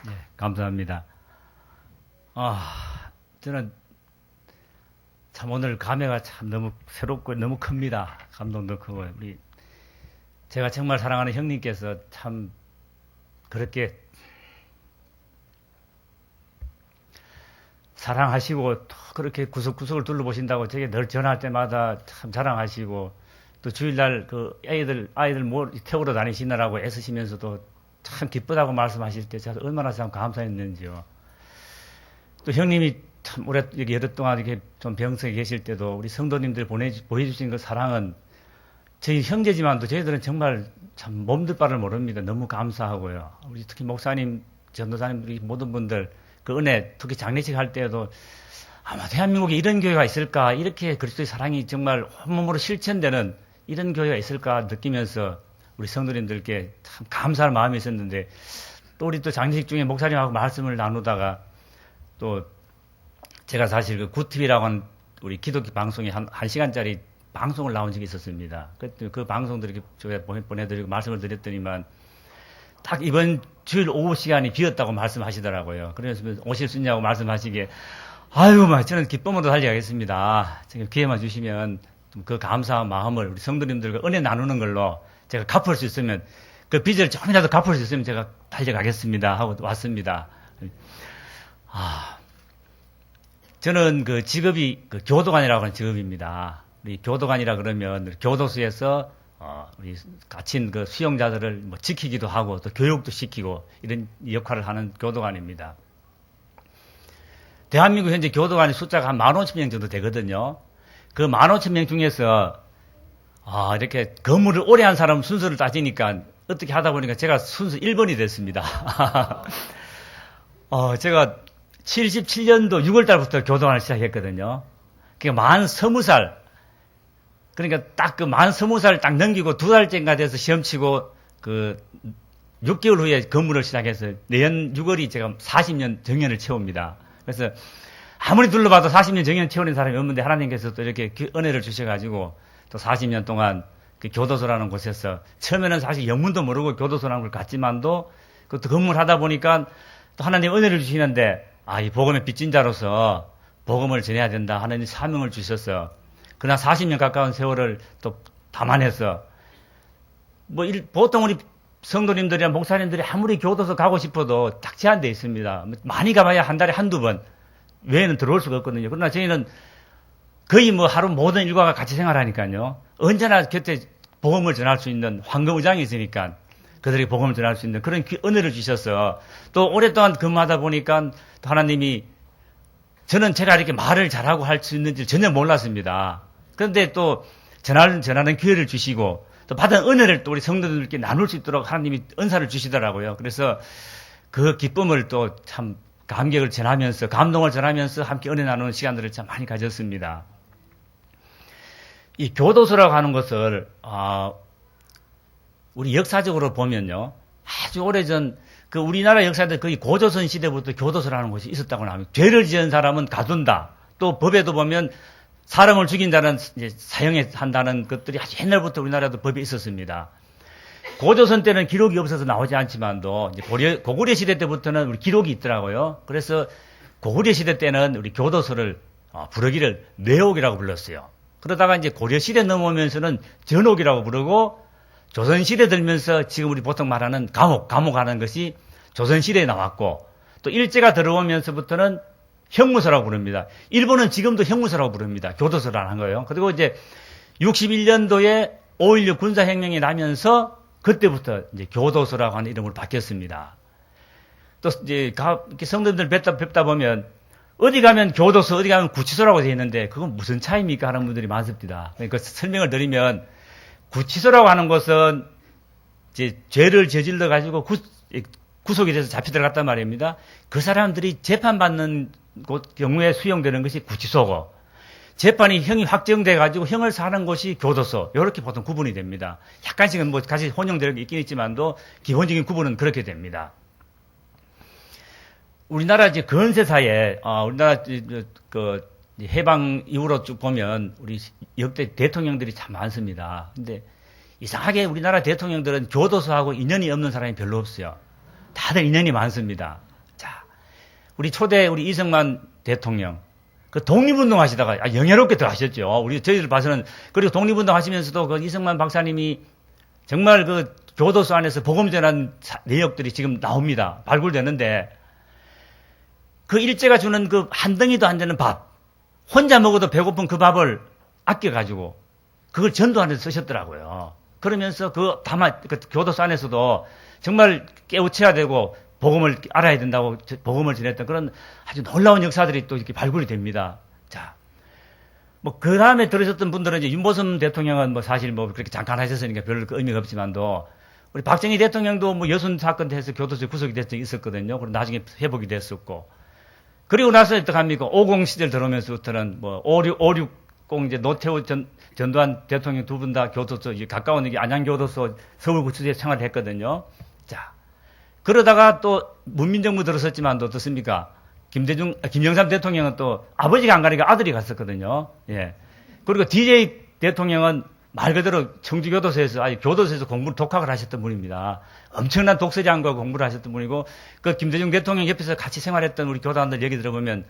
네, 감사합니다. 저는 참 오늘 감회가 참 너무 새롭고 너무 큽니다. 감동도 크고 제가 정말 사랑하는 형님께서 참 그렇게 사랑하시고 또 그렇게 구석구석을 둘러보신다고 제게 늘 전화할 때마다 참 자랑하시고 또 주일날 그 아이들 태우러 다니시느라고 애쓰시면서도 참 기쁘다고 말씀하실 때 제가 얼마나 참 감사했는지요. 또 형님이 참 여러 동안 이렇게 좀 병석에 계실 때도 우리 성도님들 보여주신 그 사랑은 저희 형제지만도 저희들은 정말 참 몸둘 바를 모릅니다. 너무 감사하고요. 우리 특히 목사님, 전도사님, 우리 모든 분들 그 은혜, 특히 장례식 할 때에도 아마 대한민국에 이런 교회가 있을까, 이렇게 그리스도의 사랑이 정말 온몸으로 실천되는 이런 교회가 있을까 느끼면서 우리 성도님들께 참 감사할 마음이 있었는데 또 우리 또 장례식 중에 목사님하고 말씀을 나누다가 또 제가 사실 그 구티비라고 하는 우리 기독교 방송에 한 시간짜리 방송을 나온 적이 있었습니다. 그 방송들 이렇게 보내드리고 말씀을 드렸더니만 딱 이번 주일 오후 시간이 비었다고 말씀하시더라고요. 그래서 오실 수 있냐고 말씀하시기에 아유, 저는 기쁨으로 달려가겠습니다. 지금 기회만 주시면 그 감사한 마음을 우리 성도님들과 은혜 나누는 걸로 제가 갚을 수 있으면 그 빚을 조금이라도 갚을 수 있으면 제가 달려가겠습니다 하고 왔습니다. 저는 그 직업이 그 교도관이라고 하는 직업입니다. 우리 교도관이라 그러면 교도소에서 우리 갇힌 그 수용자들을 뭐 지키기도 하고 또 교육도 시키고 이런 역할을 하는 교도관입니다. 대한민국 현재 교도관의 숫자가 한 15,000명 정도 되거든요. 그 15,000명 중에서 이렇게 근무를 오래 한 사람 순서를 따지니까 어떻게 하다 보니까 제가 순서 1번이 됐습니다. 제가 77년도 6월달부터 교도관을 시작했거든요. 그러니까 만 20살, 그러니까 딱 그 만 20살 딱 넘기고 2달째인가 돼서 시험 치고 그 6개월 후에 근무를 시작해서 내년 6월이 제가 40년 정년을 채웁니다. 그래서 아무리 둘러봐도 40년 정년 채우는 사람이 없는데 하나님께서 또 이렇게 은혜를 주셔가지고 또 40년 동안 그 교도소라는 곳에서 처음에는 사실 영문도 모르고 교도소라는 걸 갔지만도 그것도 근무를 하다 보니까 또 하나님 은혜를 주시는데 이 복음의 빚진 자로서 복음을 전해야 된다 하는 사명을 주셔서 그러나 40년 가까운 세월을 또 담아내서 보통 우리 성도님들이나 목사님들이 아무리 교도소 가고 싶어도 딱 제한되어 있습니다. 많이 가봐야 한 달에 한두 번 외에는 들어올 수가 없거든요. 그러나 저희는 거의 하루 모든 일과가 같이 생활하니까요. 언제나 곁에 복음을 전할 수 있는 황금의장이 있으니까 그들에게 복음을 전할 수 있는 그런 은혜를 주셔서 또 오랫동안 근무하다 보니까 또 하나님이 저는 제가 이렇게 말을 잘하고 할 수 있는지 전혀 몰랐습니다. 그런데 또 전하는 기회를 주시고 또 받은 은혜를 또 우리 성도들께 나눌 수 있도록 하나님이 은사를 주시더라고요. 그래서 그 기쁨을 또 참 감격을 전하면서 감동을 전하면서 함께 은혜 나누는 시간들을 참 많이 가졌습니다. 이 교도소라고 하는 것을 우리 역사적으로 보면요. 아주 오래전 그 우리나라 역사에 거의 고조선 시대부터 교도소라는 곳이 있었다고 합니다. 죄를 지은 사람은 가둔다. 또 법에도 보면 사람을 죽인 자는 이제 사형한다는 것들이 아주 옛날부터 우리나라도 법이 있었습니다. 고조선 때는 기록이 없어서 나오지 않지만도 이제 고구려 시대 때부터는 우리 기록이 있더라고요. 그래서 고구려 시대 때는 우리 교도소를 부르기를 내옥이라고 불렀어요. 그러다가 이제 고려 시대 넘어오면서는 전옥이라고 부르고 조선 시대 들면서 지금 우리 보통 말하는 감옥하는 것이 조선 시대에 나왔고 또 일제가 들어오면서부터는 형무소라고 부릅니다. 일본은 지금도 형무소라고 부릅니다. 교도소라는 거예요. 그리고 이제 61년도에 5.16 군사혁명이 나면서 그때부터 이제 교도소라고 하는 이름으로 바뀌었습니다. 또 이제 이렇게 성도들 뵙다 보면 어디 가면 교도소, 어디 가면 구치소라고 되어 있는데 그건 무슨 차이입니까? 하는 분들이 많습니다. 그러니까 설명을 드리면 구치소라고 하는 것은 이제 죄를 저질러 가지고 구속이 돼서 잡혀 들어갔단 말입니다. 그 사람들이 재판받는 경우에 수용되는 것이 구치소고 형이 확정돼 가지고 형을 사는 곳이 교도소. 이렇게 보통 구분이 됩니다. 약간씩은 같이 혼용되는 게 있긴 있지만도 기본적인 구분은 그렇게 됩니다. 우리나라 이제 근세사에 우리나라 그 해방 이후로 쭉 보면 우리 역대 대통령들이 참 많습니다. 근데 이상하게 우리나라 대통령들은 교도소하고 인연이 없는 사람이 별로 없어요. 다들 인연이 많습니다. 우리 초대 우리 이승만 대통령 그 독립운동 하시다가 영예롭게 들어가셨죠. 저희들 봐서는. 그리고 독립운동 하시면서도 그 이승만 박사님이 정말 그 교도소 안에서 복음 전한 내역들이 지금 나옵니다. 발굴되는데 그 일제가 주는 그 한 덩이도 안 되는 밥, 혼자 먹어도 배고픈 그 밥을 아껴가지고 그걸 전도하는 데 쓰셨더라고요. 그러면서 그 교도소 안에서도 정말 깨우쳐야 되고 복음을 알아야 된다고 복음을 전했던 그런 아주 놀라운 역사들이 또 이렇게 발굴이 됩니다. 자, 뭐 그 다음에 들으셨던 분들은 이제 윤보선 대통령은 뭐 사실 뭐 그렇게 잠깐 하셨으니까 별로 의미가 없지만도 우리 박정희 대통령도 뭐 여순 사건 해서 교도소에 구속이 된 적이 있었거든요. 그리고 나중에 회복이 됐었고. 그리고 나서 어떡합니까? 50 시절 들어오면서부터는 뭐 560 이제 노태우 전두환 대통령 두 분 다 교도소, 가까운 안양교도소 서울구치소에 생활을 했거든요. 자. 그러다가 또 문민정부 들었었지만 또 어떻습니까? 김영삼 대통령은 또 아버지가 안 가니까 아들이 갔었거든요. 예. 그리고 DJ 대통령은 말 그대로 청주교도소에서, 교도소에서 공부를 독학을 하셨던 분입니다. 엄청난 독서장과 공부를 하셨던 분이고, 그 김대중 대통령 옆에서 같이 생활했던 우리 교단들 얘기 들어보면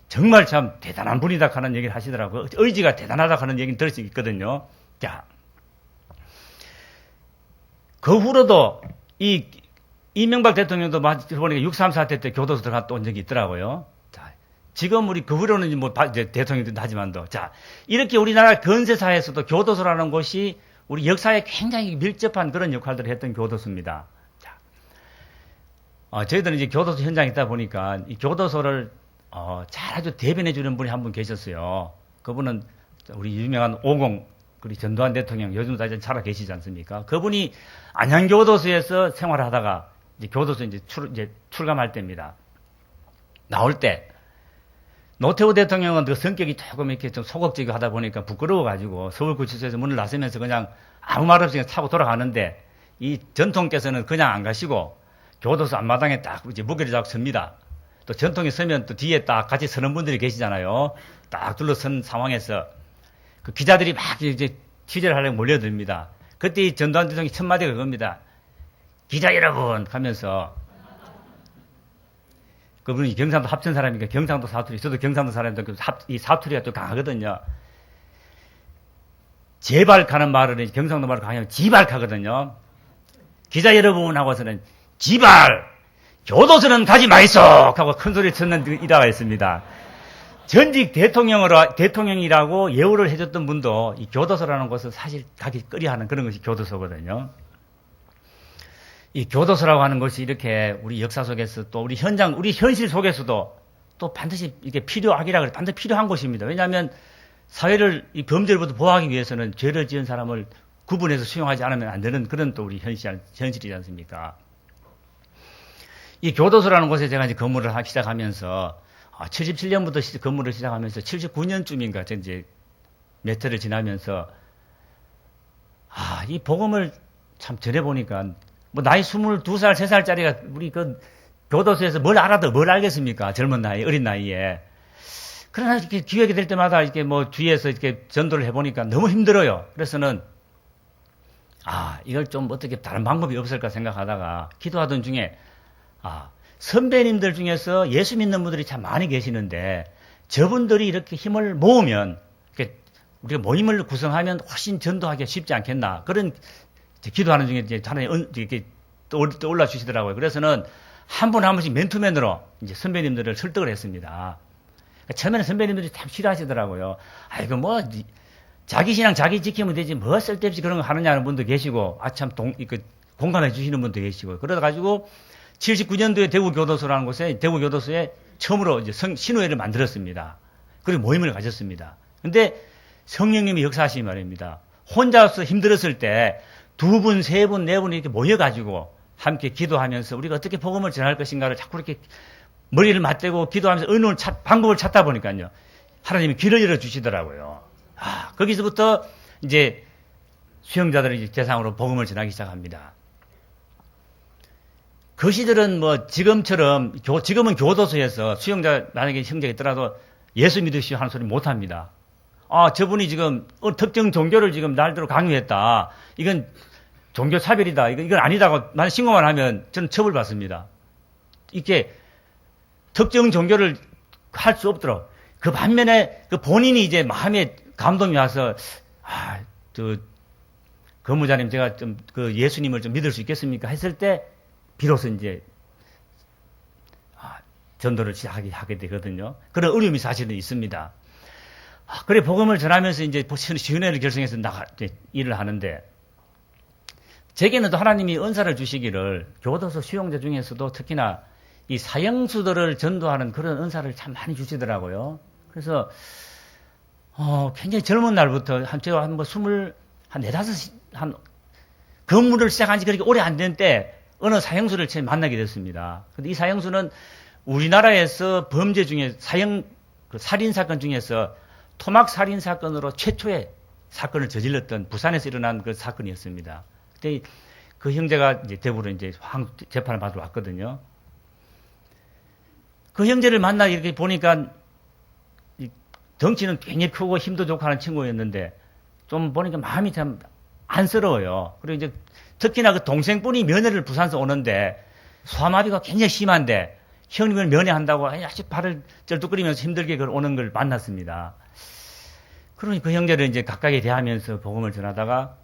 정말 참 대단한 분이다 하는 얘기를 하시더라고요. 의지가 대단하다 하는 얘기는 들을 수 있거든요. 자. 그 후로도 이명박 대통령도 보니까 6.3 사태 때 교도소 들어갔다 온 적이 있더라고요. 자, 지금 우리 그 후로는 뭐 이제 대통령도 하지만도. 자, 이렇게 우리나라 근세사에서도 교도소라는 곳이 우리 역사에 굉장히 밀접한 그런 역할들을 했던 교도소입니다. 자, 저희들은 이제 교도소 현장에 있다 보니까 이 교도소를 잘 아주 대변해 주는 분이 한 분 계셨어요. 그분은 우리 유명한 50 그리고 전두환 대통령 요즘 다 이제 살아 계시지 않습니까? 그분이 안양교도소에서 생활하다가 이제 교도소 이제 출감할 때입니다. 나올 때 노태우 대통령은 그 성격이 조금 이렇게 좀 소극적이고 하다 보니까 부끄러워가지고 서울구치소에서 문을 나서면서 그냥 아무 말 없이 차고 돌아가는데 이 전통께서는 그냥 안 가시고 교도소 앞마당에 딱 이제 무게를 잡고 섭니다. 또 전통에 서면 또 뒤에 딱 같이 서는 분들이 계시잖아요. 딱 둘러선 상황에서 그 기자들이 막 이제 취재를 하려고 몰려듭니다. 그때 이 전두환 대통령이 첫 마디가 그겁니다. 기자 여러분 하면서 그분이 경상도 합천 사람이니까 경상도 사투리, 저도 경상도 사람인데 이 사투리가 또 강하거든요. 제발가는 말을 경상도 말을 강하면 지발가거든요. 기자 여러분 하고서는 지발 교도소는 가지 마이소 하고 큰 소리를 쳤는 일화가 있습니다. 전직 대통령이라고 예우를 해줬던 분도 이 교도소라는 곳은 사실 가기 꺼려하는 그런 것이 교도소거든요. 이 교도소라고 하는 것이 이렇게 우리 역사 속에서 또 우리 현실 속에서도 또 반드시 이게 필요하기라 그래 반드시 필요한 곳입니다. 왜냐하면 사회를 이 범죄로부터 보호하기 위해서는 죄를 지은 사람을 구분해서 수용하지 않으면 안 되는 그런 또 우리 현실이지 않습니까? 이 교도소라는 곳에 제가 이제 근무를 하기 시작하면서 77년부터 근무를 시작하면서 79년쯤인가 이제 몇 해를 지나면서 이 복음을 참 전해보니까 뭐 나이 22살, 3살짜리가 우리 그 교도소에서 뭘 알아도 뭘 알겠습니까? 젊은 나이, 어린 나이에. 그러나 이렇게 기회가 될 때마다 이렇게 뭐 주위에서 이렇게 전도를 해보니까 너무 힘들어요. 그래서는 이걸 좀 어떻게 다른 방법이 없을까 생각하다가 기도하던 중에 선배님들 중에서 예수 믿는 분들이 참 많이 계시는데 저분들이 이렇게 힘을 모으면 우리가 모임을 구성하면 훨씬 전도하기가 쉽지 않겠나 그런 기도하는 중에 이제 하나님 이렇게 떠올라 주시더라고요. 그래서는 한 분 한 분씩 맨투맨으로 이제 선배님들을 설득을 했습니다. 처음에는 선배님들이 참 싫어하시더라고요. 뭐 자기 신앙 자기 지키면 되지 뭐 쓸데없이 그런 거 하느냐는 분도 계시고 참 공감해 주시는 분도 계시고 그러다 가지고 79년도에 대구교도소라는 곳에 대구교도소에 처음으로 이제 신우회를 만들었습니다. 그리고 모임을 가졌습니다. 근데 성령님이 역사하시기 말입니다. 혼자서 힘들었을 때 2분, 3분, 4분 이렇게 모여가지고 함께 기도하면서 우리가 어떻게 복음을 전할 것인가를 자꾸 이렇게 머리를 맞대고 기도하면서 방법을 찾다 보니까요. 하나님이 길을 열어주시더라고요. 거기서부터 이제 수용자들을 이제 대상으로 복음을 전하기 시작합니다. 그 시절은 뭐 지금처럼 지금은 교도소에서 수용자 만약에 형제가 있더라도 예수 믿으시오 하는 소리 못 합니다. 저분이 지금 특정 종교를 지금 날대로 강요했다. 이건 종교 차별이다. 이건 아니다고 만약 신고만 하면 저는 처벌받습니다. 이렇게 특정 종교를 할 수 없도록. 그 반면에 그 본인이 이제 마음에 감동이 와서 근무자님 제가 좀 그 예수님을 좀 믿을 수 있겠습니까? 했을 때 비로소 이제 전도를 시작하게 되거든요. 그런 어려움이 사실은 있습니다. 그래 복음을 전하면서 이제 시은회를 결성해서 일을 하는데 제게는 또 하나님이 은사를 주시기를 교도소 수용자 중에서도 특히나 이 사형수들을 전도하는 그런 은사를 참 많이 주시더라고요. 그래서 굉장히 젊은 날부터 제가 한 네다섯 근무를 시작한 지 그렇게 오래 안 된 때 어느 사형수를 처음 만나게 됐습니다. 근데 이 사형수는 우리나라에서 범죄 중에 살인 사건 중에서 토막 살인 사건으로 최초의 사건을 저질렀던 부산에서 일어난 그 사건이었습니다. 그때 그 형제가 이제 대부로 이제 재판을 받으러 왔거든요. 그 형제를 만나 이렇게 보니까 덩치는 굉장히 크고 힘도 좋고 하는 친구였는데 좀 보니까 마음이 참 안쓰러워요. 그리고 이제 특히나 그 동생분이 면회를 부산에서 오는데 소아마비가 굉장히 심한데 형님을 면회한다고 아주 발을 쩔뚝거리면서 힘들게 오는 걸 만났습니다. 그러니 그 형제를 이제 가까이 대하면서 복음을 전하다가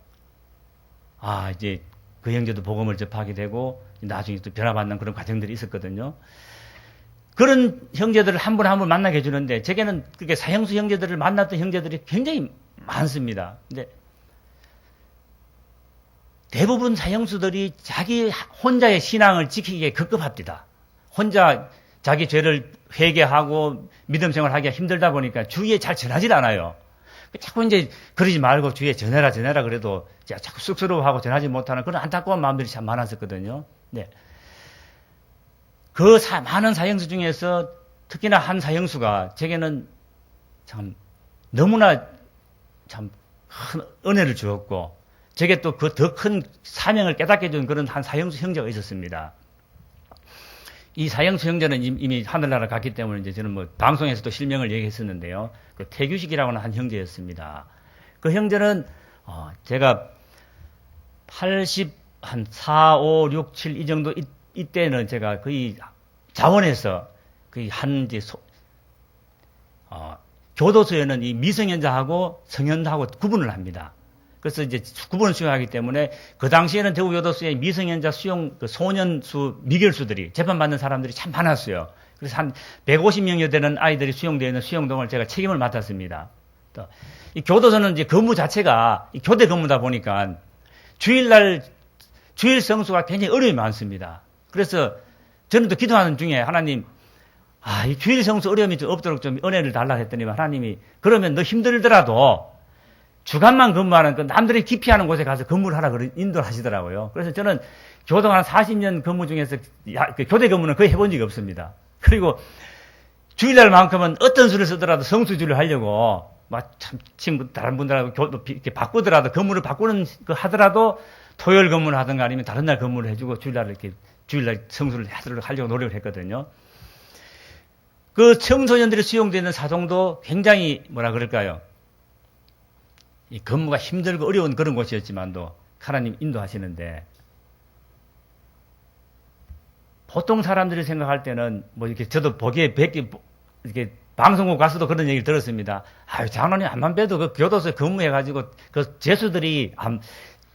이제 그 형제도 복음을 접하게 되고 나중에 또 변화받는 그런 과정들이 있었거든요. 그런 형제들을 한 분 한 분 만나게 해주는데 제게는 그렇게 사형수 형제들을 만났던 형제들이 굉장히 많습니다. 근데 대부분 사형수들이 자기 혼자의 신앙을 지키기에 급급합니다. 혼자 자기 죄를 회개하고 믿음 생활하기가 힘들다 보니까 주위에 잘 전하질 않아요. 자꾸 이제 그러지 말고 주위에 전해라 그래도 자꾸 쑥스러워하고 전하지 못하는 그런 안타까운 마음들이 참 많았었거든요. 네. 그 많은 사형수 중에서 특히나 한 사형수가 제게는 참 너무나 참 큰 은혜를 주었고 제게 또 그 더 큰 사명을 깨닫게 해준 그런 한 사형수 형제가 있었습니다. 이 사형수 형제는 이미 하늘나라 갔기 때문에 이제 저는 뭐 방송에서도 실명을 얘기했었는데요. 그 태규식이라고 하는 한 형제였습니다. 그 형제는 제가 80, 4, 5, 6, 7 이 정도 이때는 제가 거의 자원에서 거의 교도소에는 이 미성년자하고 성년자하고 구분을 합니다. 그래서 이제 구분을 수용하기 때문에 그 당시에는 대구 교도소에 미성년자 수용 소년수 미결수들이 재판받는 사람들이 참 많았어요. 그래서 한 150명여 되는 아이들이 수용되어 있는 수용동을 제가 책임을 맡았습니다. 또 이 교도소는 이제 근무 자체가 교대 근무다 보니까 주일 성수가 굉장히 어려움이 많습니다. 그래서 저는 또 기도하는 중에 하나님, 이 주일 성수 어려움이 좀 없도록 좀 은혜를 달라 했더니 하나님이 그러면 너 힘들더라도 주간만 근무하는 그 남들이 기피하는 곳에 가서 근무를 하라 인도를 하시더라고요. 그래서 저는 교도관 한 40년 근무 중에서 교대 근무는 거의 해본 적이 없습니다. 그리고 주일날만큼은 어떤 수를 쓰더라도 성수주를 하려고 참 친구 다른 분들하고 이렇게 바꾸더라도 근무를 바꾸는 거 하더라도 토요일 근무를 하든가 아니면 다른 날 근무를 해주고 주일날 성수를 하려고 노력을 했거든요. 그 청소년들이 수용되는 사동도 굉장히 이 근무가 힘들고 어려운 그런 곳이었지만도 하나님 인도하시는데 보통 사람들이 생각할 때는 이렇게 저도 보기에 이렇게 방송국 가서도 그런 얘기를 들었습니다. 장로님 암만 봬도 그 교도소에 근무해가지고 그 죄수들이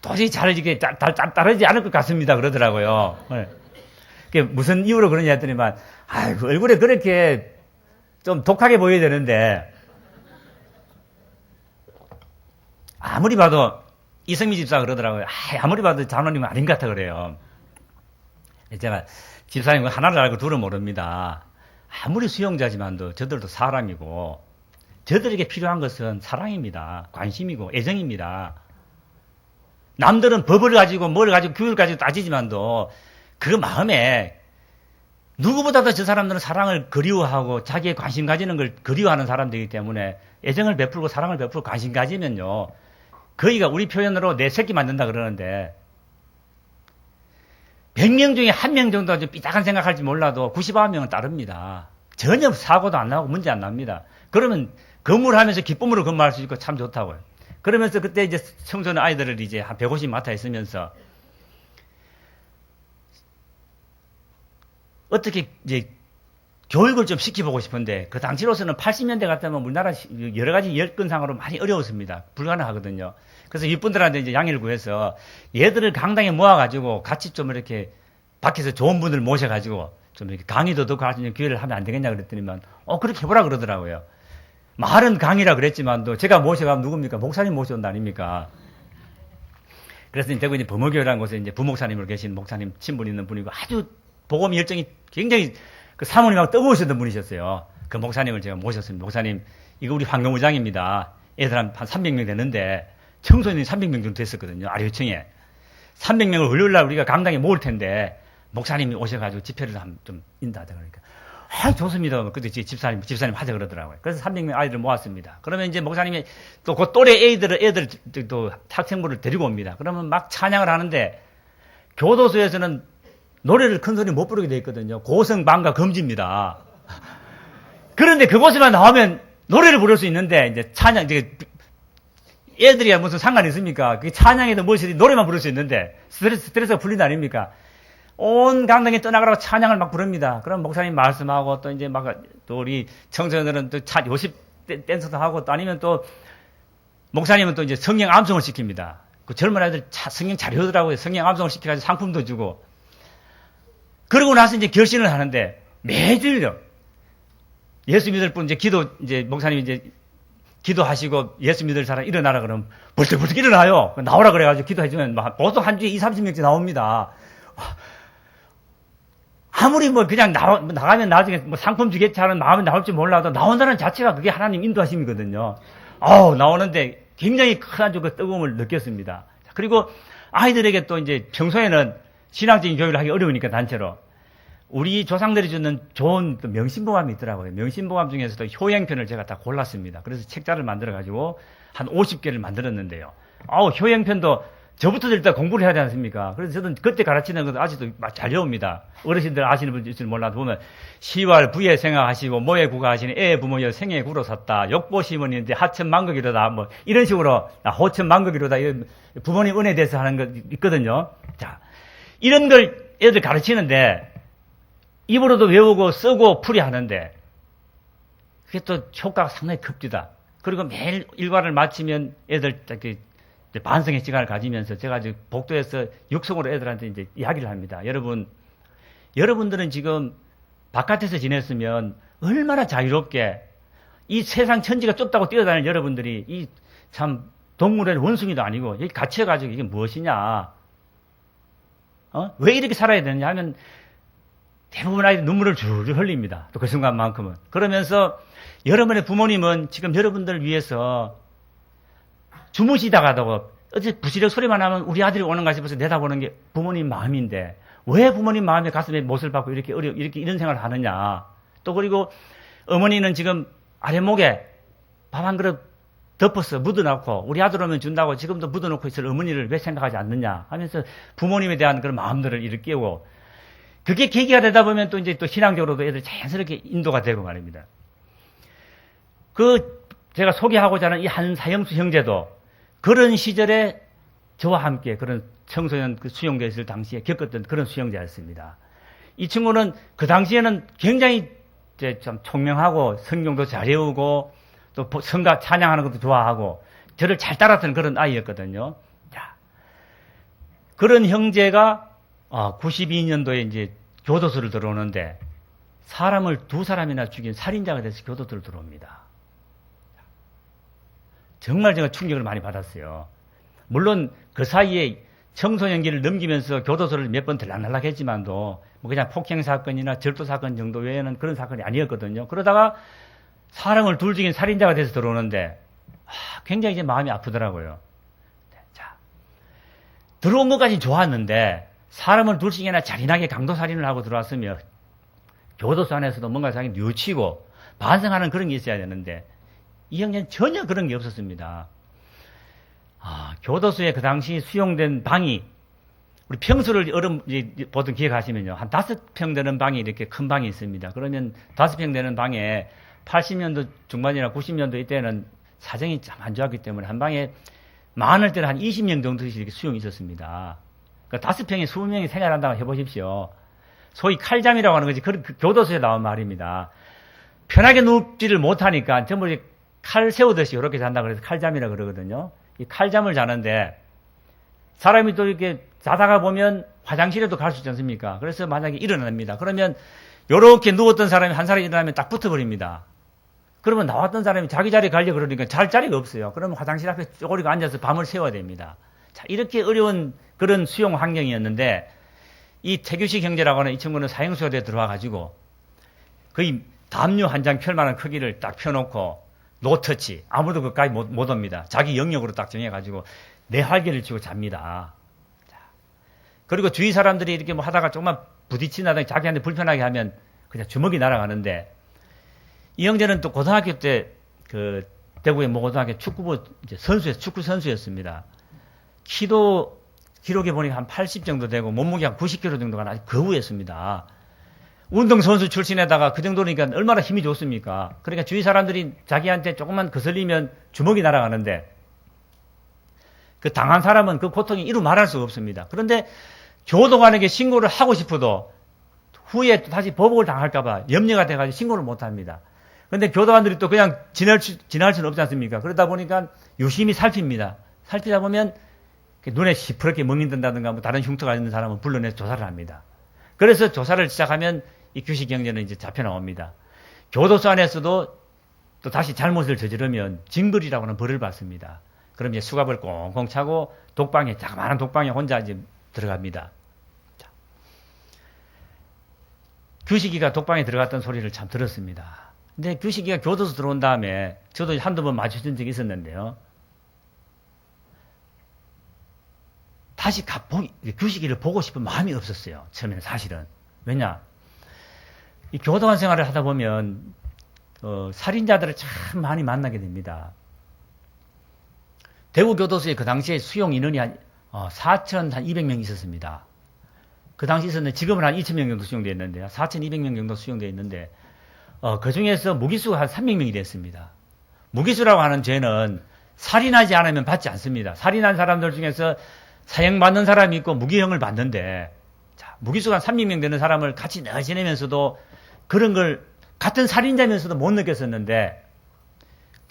도저히 잘 이렇게 따르지 않을 것 같습니다. 그러더라고요. 그게 무슨 이유로 그러냐 했더니만 그 얼굴에 그렇게 좀 독하게 보여야 되는데 아무리 봐도 이성미 집사가 그러더라고요. 아무리 봐도 장로님은 아닌 것 같아 그래요. 제가 집사님 하나를 알고 둘을 모릅니다. 아무리 수용자지만도 저들도 사람이고 저들에게 필요한 것은 사랑입니다. 관심이고 애정입니다. 남들은 법을 가지고 뭘 가지고 교육을 가지고 따지지만도 그 마음에 누구보다도 저 사람들은 사랑을 그리워하고 자기의 관심 가지는 걸 그리워하는 사람들이기 때문에 애정을 베풀고 사랑을 베풀고 관심 가지면요. 거의가 우리 표현으로 내 새끼 만든다 그러는데 100명 중에 1명 정도가 좀 삐딱한 생각할지 몰라도 99명은 따릅니다. 전혀 사고도 안 나고 문제 안 납니다. 그러면 근무를 하면서 기쁨으로 근무할 수 있고 참 좋다고요. 그러면서 그때 이제 청소년 아이들을 이제 한 150 맡아 있으면서 어떻게 이제 교육을 좀 시켜보고 싶은데 그 당시로서는 80년대 같으면 우리나라 여러 가지 여건상으로 많이 어려웠습니다. 불가능하거든요. 그래서 이분들한테 이제 양해를 구해서 얘들을 강당에 모아가지고 같이 좀 이렇게 밖에서 좋은 분들 모셔가지고 좀 이렇게 강의도 듣고 할 수 있는 기회를 하면 안 되겠냐 그랬더니만 그렇게 해보라 그러더라고요. 말은 강의라 그랬지만도 제가 모셔가면 누굽니까? 목사님 모셔온다 아닙니까? 그래서 대구 이제 범어교회라는 곳에 이제 부목사님으로 계신 목사님 친분 있는 분이고 아주 복음 열정이 굉장히 그 사모님하고 뜨거우셨던 분이셨어요. 그 목사님을 제가 모셨습니다. 목사님, 이거 우리 환경부장입니다. 애들 한 300명 되는데 청소년이 300명 정도 됐었거든요. 아래층에. 300명을 월요일날 우리가 강당에 모을 텐데 목사님이 오셔가지고 집회를 좀 인도하다 그러니까 좋습니다. 그때 집사님 하자 그러더라고요. 그래서 300명 아이들을 모았습니다. 그러면 이제 목사님이 또 그 또래 애들 또 학생부를 데리고 옵니다. 그러면 막 찬양을 하는데 교도소에서는 노래를 큰 소리 못 부르게 돼 있거든요. 고성방가 금지입니다. 그런데 그곳에만 나오면 노래를 부를 수 있는데 이제 찬양 이제 애들이야 무슨 상관이 있습니까? 그 찬양에도 무엇이든 노래만 부를 수 있는데 스트레스가 풀린다 아닙니까? 온 강당에 떠나가라고 찬양을 막 부릅니다. 그럼 목사님 말씀하고 또 이제 막 또 우리 청소년들은 또 요십 댄서도 하고 또 아니면 또 목사님은 또 이제 성령 암송을 시킵니다. 그 젊은 아이들 성령 잘 외우더라고요. 성령 암송을 시켜가지고 상품도 주고. 그러고 나서 이제 결신을 하는데 매주일요. 예수 믿을 분 이제 목사님이 이제 기도하시고 예수 믿을 사람 일어나라 그러면 벌떡벌떡 일어나요. 나오라 그래가지고 기도해주면 보통 한 주에 20-30명씩 나옵니다. 아무리 뭐 그냥 나가면 나중에 뭐 상품 주겠지 하는 마음이 나올지 몰라도 나온다는 자체가 그게 하나님 인도하심이거든요. 나오는데 굉장히 큰 아주 그 뜨거움을 느꼈습니다. 그리고 아이들에게 또 이제 평소에는 신앙적인 교육을 하기 어려우니까 단체로 우리 조상들이 주는 좋은 명심보감이 있더라고요. 명심보감 중에서도 효행편을 제가 다 골랐습니다. 그래서 책자를 만들어가지고 한 50개를 만들었는데요. 효행편도 저부터 일단 공부를 해야 되지 않습니까? 그래서 저는 그때 가르치는 것도 아직도 잘 외웁니다. 어르신들 아시는 분들 있을지 몰라도 보면 시왈 부에 생각하시고 모에 구가하시니 애 부모여 생에 구로 섰다. 욕보시문인데 하천 만극이로다. 뭐 이런 식으로 호천 만극이로다. 부모님 은혜에 대해서 하는 거 있거든요. 자, 이런 걸 애들 가르치는데 입으로도 외우고 쓰고 풀이하는데 그게 또 효과가 상당히 큽니다. 그리고 매일 일과를 마치면 애들 반성의 시간을 가지면서 제가 지금 복도에서 육성으로 애들한테 이제 이야기를 합니다. 여러분들은 지금 바깥에서 지냈으면 얼마나 자유롭게 이 세상 천지가 좁다고 뛰어다니는 여러분들이 이 참 동물의 원숭이도 아니고 여기 갇혀가지고 이게 무엇이냐? 왜 이렇게 살아야 되느냐 하면 대부분 아이들 눈물을 줄줄 흘립니다. 또 그 순간만큼은. 그러면서 여러분의 부모님은 지금 여러분들을 위해서 주무시다가도 어째 부시력 소리만 하면 우리 아들이 오는 가 싶어서 내다보는 게 부모님 마음인데 왜 부모님 마음에 가슴에 못을 박고 이렇게 이런 생각을 하느냐. 또 그리고 어머니는 지금 아랫목에 밥 한 그릇 덮어서 묻어놓고 우리 아들 오면 준다고 지금도 묻어놓고 있을 어머니를 왜 생각하지 않느냐 하면서 부모님에 대한 그런 마음들을 일깨우고 그게 계기가 되다 보면 또 이제 또 신앙적으로도 애들 자연스럽게 인도가 되고 말입니다. 제가 소개하고자 하는 이 한사형수 형제도 그런 시절에 저와 함께 그런 청소년 수용되어 있을 당시에 겪었던 그런 수용자였습니다. 이 친구는 그 당시에는 굉장히 참 총명하고 성경도 잘 외우고 또 성가 찬양하는 것도 좋아하고 저를 잘 따랐던 그런 아이였거든요. 자, 그런 형제가 92년도에 이제 교도소를 들어오는데 사람을 2사람이나 죽인 살인자가 돼서 교도소를 들어옵니다. 정말 제가 충격을 많이 받았어요. 물론 그 사이에 청소년기를 넘기면서 교도소를 몇 번 들락날락 했지만도 뭐 그냥 폭행 사건이나 절도 사건 정도 외에는 그런 사건이 아니었거든요. 그러다가 사람을 둘 죽인 살인자가 돼서 들어오는데 굉장히 이제 마음이 아프더라고요. 자, 들어온 것까지 좋았는데 사람을 둘 죽이나 잔인하게 강도살인을 하고 들어왔으면 교도소 안에서도 뭔가 자기 뉘우치고 반성하는 그런 게 있어야 되는데 이 형제는 전혀 그런 게 없었습니다. 교도소에 그 당시 수용된 방이 우리 평수를 보통 기억하시면요. 한 5평 되는 방이 이렇게 큰 방이 있습니다. 그러면 5평 되는 방에 80년도 중반이나 90년도 이때는 사정이 참 안 좋았기 때문에 한 방에 많을 때는 한 20명 정도씩 이렇게 수용이 있었습니다. 그러니까 5평에 20명이 생활한다고 해보십시오. 소위 칼잠이라고 하는 것이 그 교도소에 나온 말입니다. 편하게 눕지를 못하니까 전부 칼 세우듯이 이렇게 잔다 그래서 칼잠이라 그러거든요. 이 칼잠을 자는데 사람이 또 이렇게 자다가 보면 화장실에도 갈 수 있지 않습니까? 그래서 만약에 일어납니다. 그러면 이렇게 누웠던 사람이 한 사람이 일어나면 딱 붙어버립니다. 그러면 나왔던 사람이 자기 자리에 가려고 그러니까 잘 자리가 없어요. 그러면 화장실 앞에 쪼그리고 앉아서 밤을 새워야 됩니다. 자, 이렇게 어려운 그런 수용 환경이었는데 이 태규식 형제라고 하는 이 친구는 사형수에 들어와가지고 거의 담요 한 장 펼만한 크기를 딱 펴놓고 노터치 아무도 그까지 못 옵니다. 자기 영역으로 딱 정해가지고 내 활개를 치고 잡니다. 자, 그리고 주위 사람들이 이렇게 뭐 하다가 조금만 부딪히나다 자기한테 불편하게 하면 그냥 주먹이 날아가는데 이 형제는 또 고등학교 때 그 대구의 모 고등학교 축구 선수였습니다. 키도 기록에 보니까 한 80 정도 되고 몸무게 한 90kg 정도가 아주 거부했습니다. 운동선수 출신에다가 그 정도니까 얼마나 힘이 좋습니까? 그러니까 주위 사람들이 자기한테 조금만 거슬리면 주먹이 날아가는데 그 당한 사람은 그 고통이 이루 말할 수가 없습니다. 그런데 교도관에게 신고를 하고 싶어도 후에 또 다시 보복을 당할까봐 염려가 돼가지고 신고를 못합니다. 그런데 교도관들이 또 그냥 지날 수는 없지 않습니까? 그러다 보니까 유심히 살핍니다. 살피다 보면 눈에 시퍼렇게 먹는다든가 뭐 다른 흉터가 있는 사람은 불러내서 조사를 합니다. 그래서 조사를 시작하면 이 규식 형제는 이제 잡혀 나옵니다. 교도소 안에서도 또 다시 잘못을 저지르면 징벌이라고 하는 벌을 받습니다. 그럼 이제 수갑을 꽁꽁 차고 독방에, 자그마한 독방에 혼자 이제 들어갑니다. 자. 규식이가 독방에 들어갔던 소리를 참 들었습니다. 근데 규식이가 교도소 들어온 다음에 저도 한두 번 마주친 적이 있었는데요. 다시 규식이를 보고 싶은 마음이 없었어요. 처음에는 사실은. 왜냐? 이 교도관 생활을 하다 보면 살인자들을 참 많이 만나게 됩니다. 대구교도소에 그 당시에 수용 인원이 한 4,200명 있었습니다. 그 당시 있었는데 지금은 한 2,000명 정도 수용되어 있는데요. 4,200명 정도 수용되어 있는데 그 중에서 무기수가 한 300명이 됐습니다. 무기수라고 하는 죄는 살인하지 않으면 받지 않습니다. 살인한 사람들 중에서 사형받는 사람이 있고 무기형을 받는데 자, 무기수가 한 300명 되는 사람을 같이 늘 지내면서도 그런 걸 같은 살인자면서도 못 느꼈었는데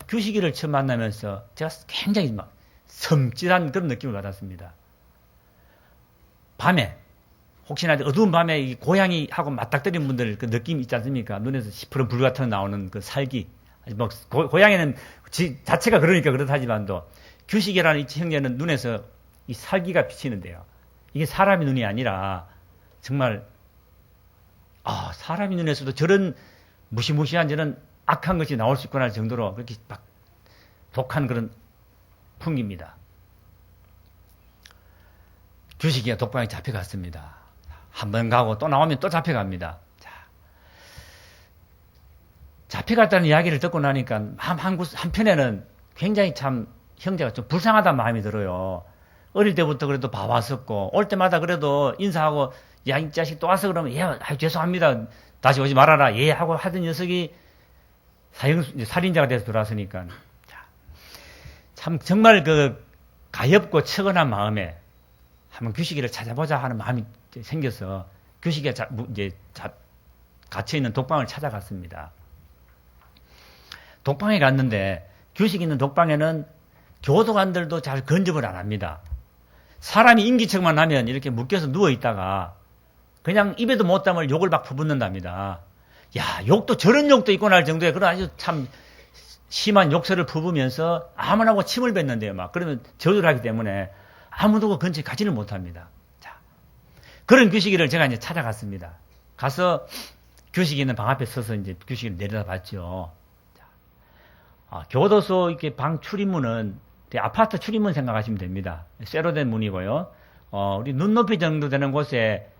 규식이를 처음 만나면서 제가 굉장히 막 섬찟한 그런 느낌을 받았습니다. 밤에 혹시나 어두운 밤에 이 고양이하고 맞닥뜨린 분들 그 느낌 있지 않습니까? 눈에서 시퍼런 불 같은 나오는 그 살기. 뭐 고양이는 자체가 그러니까 그렇다지만도 규식이라는 이 형제는 눈에서 이 살기가 비치는데요. 이게 사람의 눈이 아니라 정말 사람의 눈에서도 저런 무시무시한 저런 악한 것이 나올 수 있구나 할 정도로 그렇게 막 독한 그런 풍기입니다. 규식이가 독방에 잡혀갔습니다. 한 번 가고 또 나오면 또 잡혀갑니다. 자, 잡혀갔다는 이야기를 듣고 나니까 한편에는 굉장히 참 형제가 좀 불쌍하다는 마음이 들어요. 어릴 때부터 그래도 봐왔었고 올 때마다 그래도 인사하고 야, 이 자식 또 와서 그러면 죄송합니다. 다시 오지 말아라. 예 하고 하던 녀석이 살인자가 돼서 돌아왔으니까 참 정말 그 가엾고 측은한 마음에 한번 규식이를 찾아보자 하는 마음이 생겨서 규식이가 갇혀있는 독방을 찾아갔습니다. 독방에 갔는데 규식이 있는 독방에는 교도관들도 잘 건접을 안 합니다. 사람이 인기척만 하면 이렇게 묶여서 누워있다가 그냥 입에도 못 담을 욕을 막 퍼붓는답니다. 야, 욕도 저런 욕도 있구나 할 정도의 그런 아주 참 심한 욕설을 퍼부면서 아무나 고 침을 뱉는데요. 막 그러면 저주를 하기 때문에 아무도 그 근처에 가지를 못합니다. 자, 그런 규식이를 제가 이제 찾아갔습니다. 가서 규식이 있는 방 앞에 서서 이제 규식이를 내려다봤죠. 교도소 이렇게 방 출입문은 아파트 출입문 생각하시면 됩니다. 쇠로 된 문이고요. 우리 눈높이 정도 되는 곳에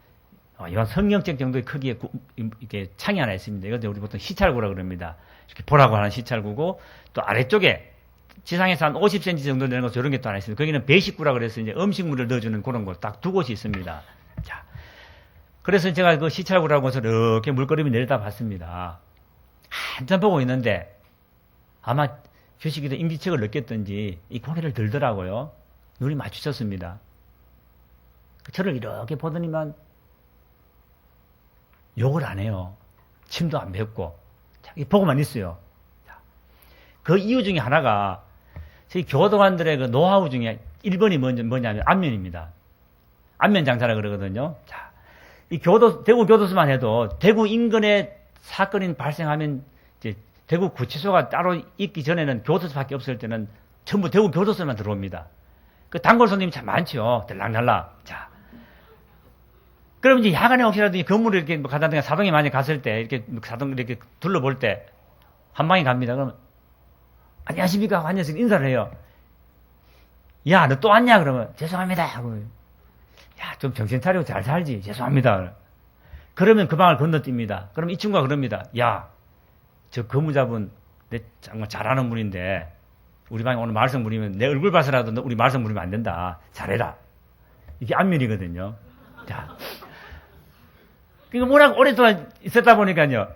이런 성경책 정도의 크기의 이렇게 창이 하나 있습니다. 이것도 우리 보통 시찰구라 그럽니다. 이렇게 보라고 하는 시찰구고 또 아래쪽에 지상에서 한 50cm 정도 되는 곳 이런 게 또 하나 있습니다. 거기는 배식구라 그래서 이제 음식물을 넣어주는 그런 곳 딱 두 곳이 있습니다. 자, 그래서 제가 그 시찰구라고 해서 이렇게 물거름이 내려다 봤습니다. 한참 보고 있는데 아마 규식이도 인기척을 느꼈던지 이 고개를 들더라고요. 눈이 마주쳤습니다. 저를 이렇게 보더니만 욕을 안 해요. 침도 안 뱉고. 보고만 있어요. 그 이유 중에 하나가 저희 교도관들의 그 노하우 중에 1번이 뭐냐면 안면입니다. 안면 장사라 그러거든요. 자, 이 대구 교도소만 해도 대구 인근에 사건이 발생하면 이제 대구 구치소가 따로 있기 전에는 교도소밖에 없을 때는 전부 대구 교도소만 들어옵니다. 그 단골 손님이 참 많죠. 들락날락. 자. 그럼 이제 야간에 혹시라도 이 건물을 이렇게 가다든가 사동에 많이 갔을 때, 이렇게 사동 이렇게 둘러볼 때, 한 방에 갑니다. 그러면, 안녕하십니까? 안녕하세요. 인사를 해요. 야, 너 또 왔냐? 그러면, 죄송합니다. 하고, 야, 좀 정신 차리고 잘 살지. 죄송합니다. 그러면 그 방을 건너뜁니다. 그럼 이 친구가 그럽니다. 야, 저 근무자분, 내 정말 잘하는 분인데, 우리 방에 오늘 말썽 부리면 내 얼굴 봐서라도 우리 말썽 부리면 안 된다. 잘해라. 이게 안면이거든요. 자. 그러니까 뭐라고 오랫동안 있었다 보니까요.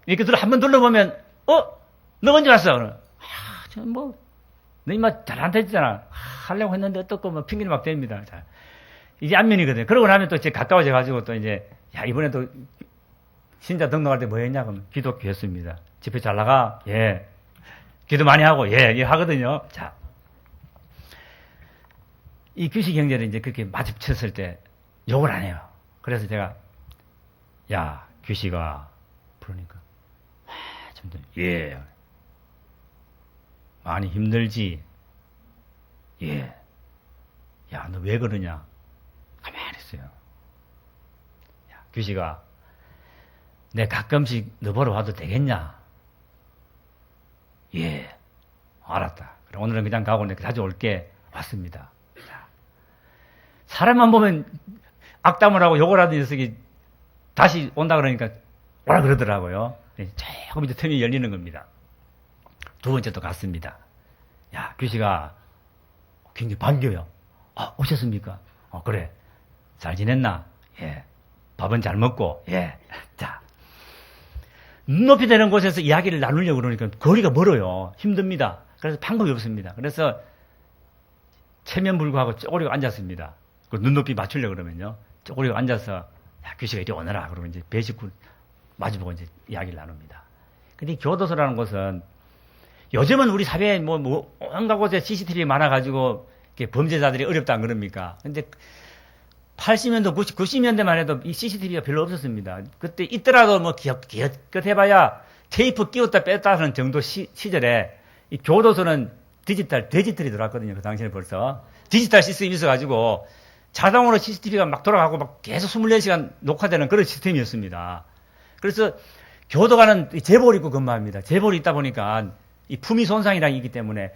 이렇게 한번 둘러보면, 너 언제 왔어? 그러면, 너 임마 잘한다 했잖아. 하려고 했는데 어떻고 뭐 핑계를 막 댑니다. 자. 이게 안면이거든요. 그러고 나면 또 이제 가까워져 가지고 또 이제, 야, 이번에도 신자 등록할 때 뭐 했냐? 그러면 기독교 했습니다. 집회 잘 나가? 예. 기도 많이 하고, 예, 하거든요. 자. 이 규식 형제를 이제 그렇게 마주쳤을 때 욕을 안 해요. 그래서 제가, 야, 규식아, 그러니까, 예. 많이 힘들지? 예. 야, 너 왜 그러냐? 가만히 있어요. 야, 규식아, 내 가끔씩 너 보러 와도 되겠냐? 예, 알았다. 그럼 오늘은 그냥 가고 내가 자주 올게. 왔습니다. 자, 사람만 보면 악담을 하고 욕을 하던 녀석이 다시 온다 그러니까 오라 그러더라고요. 조금 이제 틈이 열리는 겁니다. 두 번째 또 갔습니다. 야, 규식아, 굉장히 반겨요. 아, 오셨습니까? 그래. 잘 지냈나? 예. 밥은 잘 먹고? 예. 자. 눈높이 되는 곳에서 이야기를 나누려고 그러니까 거리가 멀어요. 힘듭니다. 그래서 방법이 없습니다. 그래서 체면불구하고 쪼그리고 앉았습니다. 그 눈높이 맞추려고 그러면요. 쪼그리고 앉아서, 야, 규식아 이리 오너라. 그러면 이제 배식구 마주보고 이제 이야기를 나눕니다. 근데 교도소라는 곳은 요즘은 우리 사회에 온갖 곳에 CCTV 많아가지고 범죄자들이 어렵다 안 그럽니까? 근데 80년도, 90년대만 해도 이 CCTV가 별로 없었습니다. 그때 있더라도 뭐 기껏 해봐야 테이프 끼웠다 뺐다 하는 정도 시절에 이 교도소는 디지털이 들어왔거든요. 그 당시에 벌써. 디지털 시스템이 있어가지고 자동으로 CCTV가 막 돌아가고 막 계속 24시간 녹화되는 그런 시스템이었습니다. 그래서 교도관은 제보를 입고 근무합니다. 제보를 있다 보니까 이 품위 손상이라는 게 있기 때문에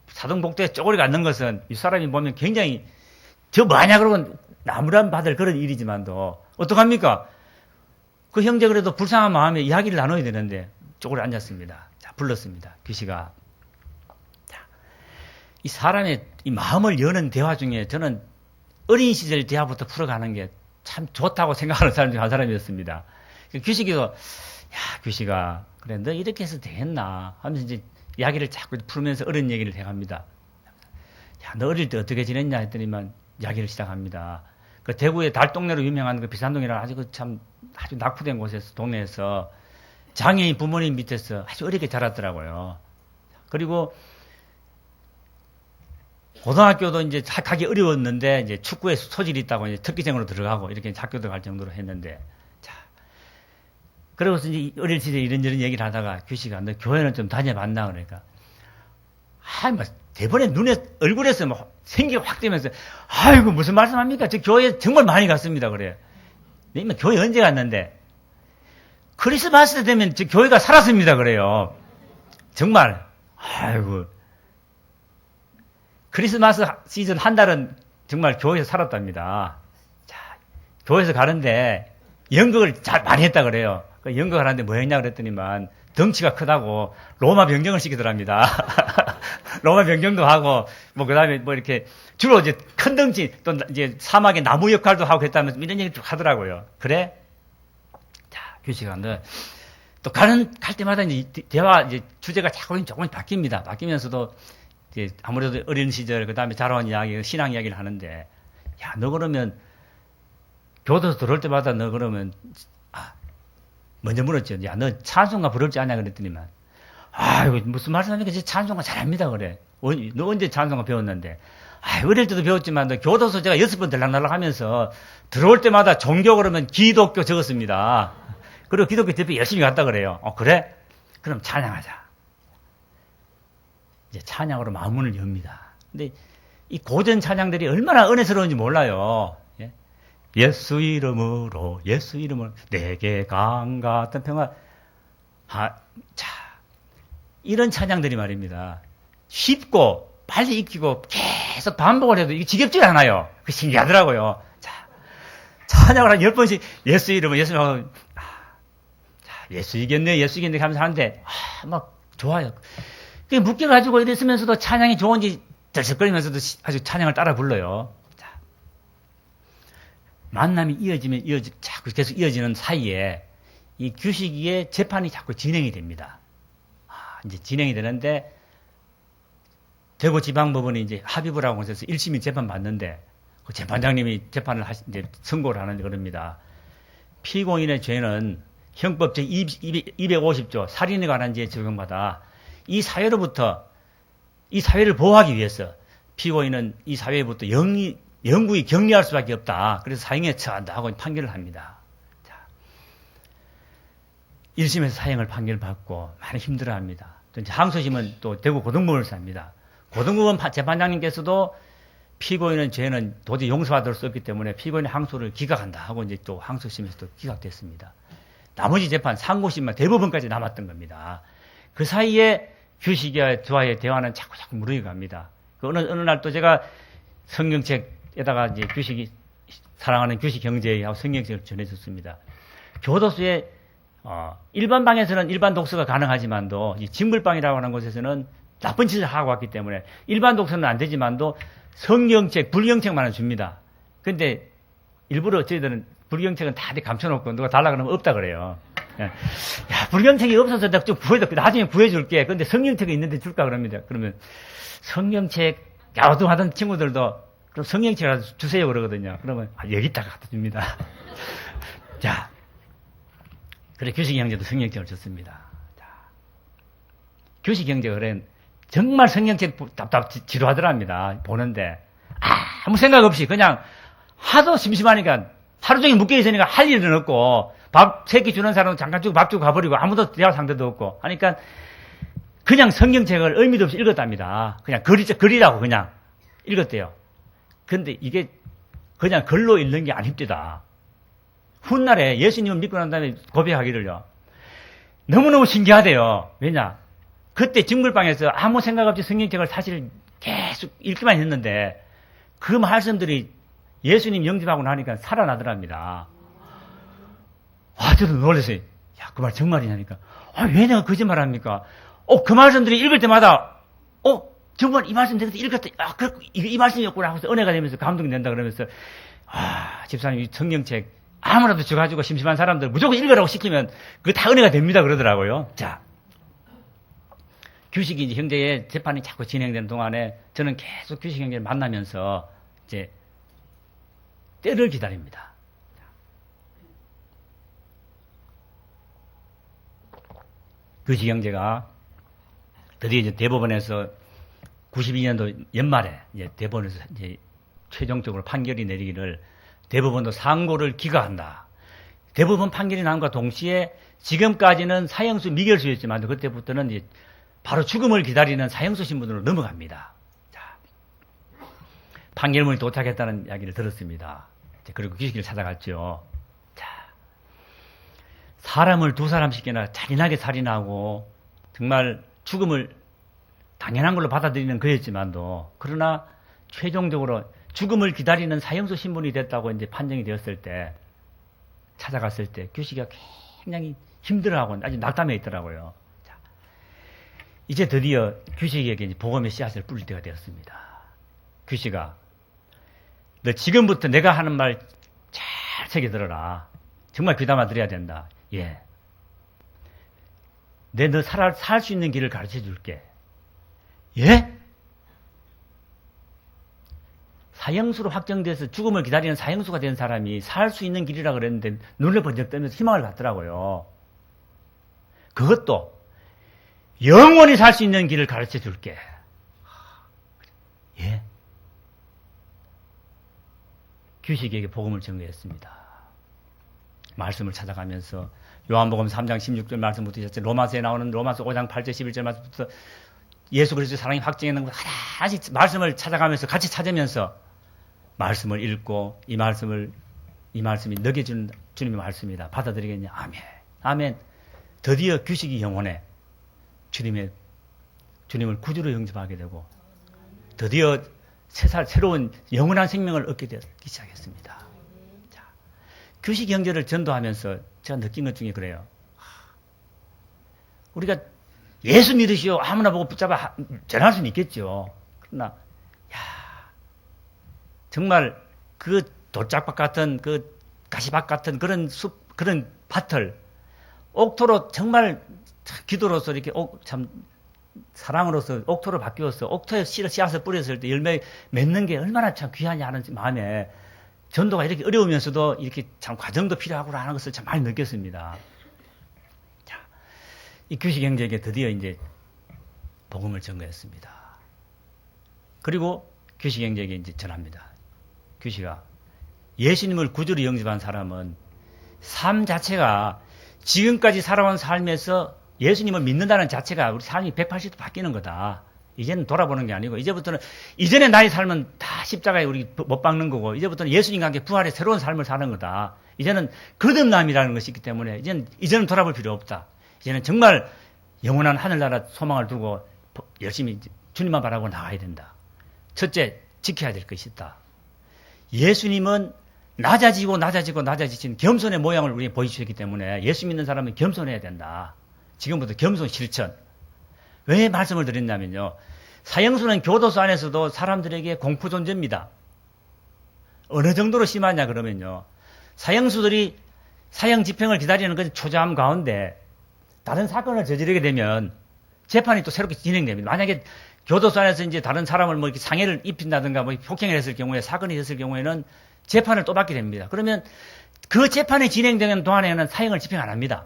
사동복도에 쪼그리고 앉는 것은 이 사람이 보면 굉장히 저 뭐하냐 그러면 나무란 받을 그런 일이지만도 어떡합니까? 그 형제 그래도 불쌍한 마음에 이야기를 나눠야 되는데 쪼그려 앉았습니다. 자, 불렀습니다. 규식아. 자, 이 사람의 이 마음을 여는 대화 중에 저는 어린 시절 대화부터 풀어가는 게 참 좋다고 생각하는 사람 중 한 사람이었습니다. 규식이도 야, 규식아, 그래 너 이렇게 해서 되겠나 하면서 이제 이야기를 자꾸 풀면서 어른 얘기를 해갑니다. 야, 너 어릴 때 어떻게 지냈냐 했더니만 이야기를 시작합니다. 그 대구의 달동네로 유명한 그 비산동이라는 아주 낙후된 곳에서, 동네에서 장애인 부모님 밑에서 아주 어렵게 자랐더라고요. 그리고 고등학교도 이제 가기 어려웠는데 이제 축구에 소질이 있다고 이제 특기생으로 들어가고 이렇게 학교도 갈 정도로 했는데, 자, 그러고서 이제 어릴 시절에 이런저런 얘기를 하다가 규식아, 너 교회는 좀 다녀봤나? 그러니까, 뭐 대번에 얼굴에서 뭐 생기가 확 되면서, 아이고, 무슨 말씀합니까? 저 교회 정말 많이 갔습니다. 그래요. 네, 교회 언제 갔는데? 크리스마스 때 되면 저 교회가 살았습니다. 그래요. 정말. 아이고. 크리스마스 시즌 한 달은 정말 교회에서 살았답니다. 자, 교회에서 가는데 연극을 많이 했다 그래요. 그 연극을 하는데 뭐 했냐 그랬더니만 덩치가 크다고 로마 병정을 시키더랍니다. 로마 병정도 하고, 뭐, 그 다음에 뭐 이렇게 주로 이제 큰 덩치, 또 이제 사막의 나무 역할도 하고 했다면서 이런 얘기 쭉 하더라고요. 그래? 자, 규식아, 너, 또 갈 때마다 이제 대화, 이제 주제가 조금 바뀝니다. 바뀌면서도 이제 아무래도 어린 시절, 그 다음에 자라온 이야기, 신앙 이야기를 하는데, 야, 너 그러면 교도소 들어올 때마다 너 그러면, 먼저 물었죠. 야, 너 찬송가 부럽지 않냐? 그랬더니만, 아이고, 무슨 말씀하니까 찬송가 잘합니다. 그래. 너 언제 찬송가 배웠는데? 어릴 때도 배웠지만, 교도소 제가 6번 들락날락 하면서, 들어올 때마다 종교 그러면 기독교 적었습니다. 그리고 기독교 대표 열심히 갔다 그래요. 그래? 그럼 찬양하자. 이제 찬양으로 마음문을 엽니다. 근데 이 고전 찬양들이 얼마나 은혜스러운지 몰라요. 예수 이름으로, 예수 이름으로, 내게 강 같은 평화. 이런 찬양들이 말입니다. 쉽고, 빨리 익히고, 계속 반복을 해도 이게 지겹지 않아요. 그 신기하더라고요. 자, 찬양을 한 10번씩, 예수 이름으로, 예수 이름으로, 예수 이겼네, 예수 이겼네 하면서 하는데, 막 좋아요. 그 묶여가지고 이랬으면서도 찬양이 좋은지 들썩거리면서도 아주 찬양을 따라 불러요. 자, 만남이 자꾸 계속 이어지는 사이에 이 규식이의 재판이 자꾸 진행이 됩니다. 이제 진행이 되는데, 대구지방법원이 이제 합의부를 하고 해서 1심이 재판 받는데, 그 재판장님이 재판을 이제 선고를 하는데 그럽니다. 피고인의 죄는 형법 제250조 살인에 관한 죄에 적용받아 이 사회로부터 이 사회를 보호하기 위해서 피고인은 이 사회로부터 영구히 격리할 수밖에 없다. 그래서 사형에 처한다 하고 판결을 합니다. 자, 1심에서 사형을 판결받고 많이 힘들어합니다. 또 이제 항소심은 또 대구 고등법원에서 합니다. 고등법원 재판장님께서도 피고인의 죄는 도저히 용서받을 수 없기 때문에 피고인의 항소를 기각한다 하고 이제 또 항소심에서 또 기각됐습니다. 나머지 재판, 상고심만 대법원까지 남았던 겁니다. 그 사이에 규식이와의 대화는 자꾸 무르익어 갑니다. 어느 날 또 제가 성경책에다가 이제 규식이, 사랑하는 규식 형제하고 성경책을 전해줬습니다. 교도소에, 일반 방에서는 일반 독서가 가능하지만도, 이 징벌방이라고 하는 곳에서는 나쁜 짓을 하고 왔기 때문에 일반 독서는 안 되지만도 성경책, 불경책만은 줍니다. 근데 일부러 저희들은 불경책은 다 감춰놓고 누가 달라 그러면 없다 그래요. 야, 불경책이 없어서 내가 좀 나중에 구해줄게. 근데 성경책이 있는데 줄까 그럽니다. 그러면 성경책 야우뚱하던 친구들도 그럼 성경책이라도 주세요 그러거든요. 그러면 여기다가 갖다 줍니다. 자, 그래 규식이 형제도 성경책을 줬습니다. 자, 규식이 형제가 그래 정말 성경책 답답 지루하더랍니다. 보는데 아무 생각 없이 그냥 하도 심심하니까 하루 종일 묶여 있으니까 할 일은 없고 밥 3끼 주는 사람은 잠깐 주고 밥 주고 가버리고 아무도 대화 상대도 없고 하니까 그냥 성경책을 의미도 없이 읽었답니다. 그냥 글이라고 그냥 읽었대요. 근데 이게 그냥 글로 읽는 게 아닙니다. 훗날에 예수님을 믿고 난 다음에 고백하기를요. 너무너무 신기하대요. 왜냐? 그때 징벌방에서 아무 생각 없이 성경책을 사실 계속 읽기만 했는데 그 말씀들이 예수님 영접하고 나니까 살아나더랍니다. 저도 놀랐어요. 야, 그 말 정말이냐니까. 왜 내가 거짓말 합니까? 그 말씀들이 읽을 때마다, 정말 이 말씀 내가 읽었다. 이 말씀이었구나 하고서 은혜가 되면서 감동이 된다 그러면서, 집사님 이 성경책 아무라도 줘가지고 심심한 사람들 무조건 읽으라고 시키면 그게 다 은혜가 됩니다 그러더라고요. 자, 규식이 이제 형제의 재판이 자꾸 진행되는 동안에 저는 계속 규식 형제를 만나면서 이제 때를 기다립니다. 규식 형제가 드디어 이제 대법원에서 92년도 연말에 이제 대법원에서 이제 최종적으로 판결이 내리기를 대법원도 상고를 기각한다. 대법원 판결이 나온과 동시에 지금까지는 사형수 미결수였지만 그때부터는 이제 바로 죽음을 기다리는 사형수 신분으로 넘어갑니다. 자, 판결문이 도착했다는 이야기를 들었습니다. 그리고 규식이를 찾아갔죠. 자, 사람을 2사람씩이나 잔인하게 살인하고 정말 죽음을 당연한 걸로 받아들이는 그였지만도 그러나 최종적으로 죽음을 기다리는 사형수 신분이 됐다고 이제 판정이 되었을 때 찾아갔을 때 규식이가 굉장히 힘들어하고 아주 낙담해 있더라고요. 자, 이제 드디어 규식이에게 이제 복음의 씨앗을 뿌릴 때가 되었습니다. 규식아, 너 지금부터 내가 하는 말 잘 새겨 들어라. 정말 귀담아 들어야 된다. 예. 너 살 수 있는 길을 가르쳐 줄게. 예? 사형수로 확정돼서 죽음을 기다리는 사형수가 된 사람이 살 수 있는 길이라 그랬는데 눈을 번쩍 뜨면서 희망을 갖더라고요. 그것도 영원히 살 수 있는 길을 가르쳐 줄게. 예. 규식에게 복음을 전개했습니다. 말씀을 찾아가면서 요한복음 3장 16절 말씀부터 로마서에 나오는 로마서 5장 8절 11절 말씀부터 예수 그리스도의 사랑이 확증했는 것 하나씩 말씀을 찾아가면서 같이 찾으면서 말씀을 읽고 이 말씀이 먹여주는 주님의 말씀이다. 받아들이겠냐? 아멘. 아멘. 드디어 규식이 영혼에 주님을 구주로 영접하게 되고 드디어 새로운 영원한 생명을 얻게 되기 시작했습니다. 자, 규식 형제를 전도하면서 제가 느낀 것 중에 그래요. 우리가 예수 믿으시오 아무나 보고 붙잡아 전할 수는 있겠죠. 그러나 정말 그 돌짝밭 같은 그 가시밭 같은 그런 그런 밭을 옥토로 정말 기도로서 이렇게 참 사랑으로서 옥토로 바뀌어서 옥토에 씨앗을 뿌렸을 때 열매 맺는 게 얼마나 참 귀하냐 하는 마음에 전도가 이렇게 어려우면서도 이렇게 참 과정도 필요하구나 하는 것을 참 많이 느꼈습니다. 자, 이 규식 형제에게 드디어 이제 복음을 전거했습니다. 그리고 규식 형제에게 이제 전합니다. 규식아, 예수님을 구주로 영접한 사람은 삶 자체가 지금까지 살아온 삶에서 예수님을 믿는다는 자체가 우리 삶이 180도 바뀌는 거다. 이제는 돌아보는 게 아니고 이제부터는 이전의 나의 삶은 다 십자가에 우리 못 박는 거고 이제부터는 예수님과 함께 부활의 새로운 삶을 사는 거다. 이제는 거듭남이라는 것이 있기 때문에 이제는 돌아볼 필요 없다. 이제는 정말 영원한 하늘나라 소망을 두고 열심히 주님만 바라보고 나가야 된다. 첫째, 지켜야 될 것이 있다. 예수님은 낮아지신 겸손의 모양을 우리에게 보여주셨기 때문에 예수 믿는 사람은 겸손해야 된다. 지금부터 겸손 실천. 왜 말씀을 드렸냐면요. 사형수는 교도소 안에서도 사람들에게 공포 존재입니다. 어느 정도로 심하냐 그러면요. 사형수들이 사형 집행을 기다리는 그 초조함 가운데 다른 사건을 저지르게 되면 재판이 또 새롭게 진행됩니다. 만약에 교도소 안에서 이제 다른 사람을 뭐 이렇게 상해를 입힌다든가 뭐 폭행을 했을 경우에 사건이 있었을 경우에는 재판을 또 받게 됩니다. 그러면 그 재판이 진행되는 동안에는 사형을 집행 안 합니다.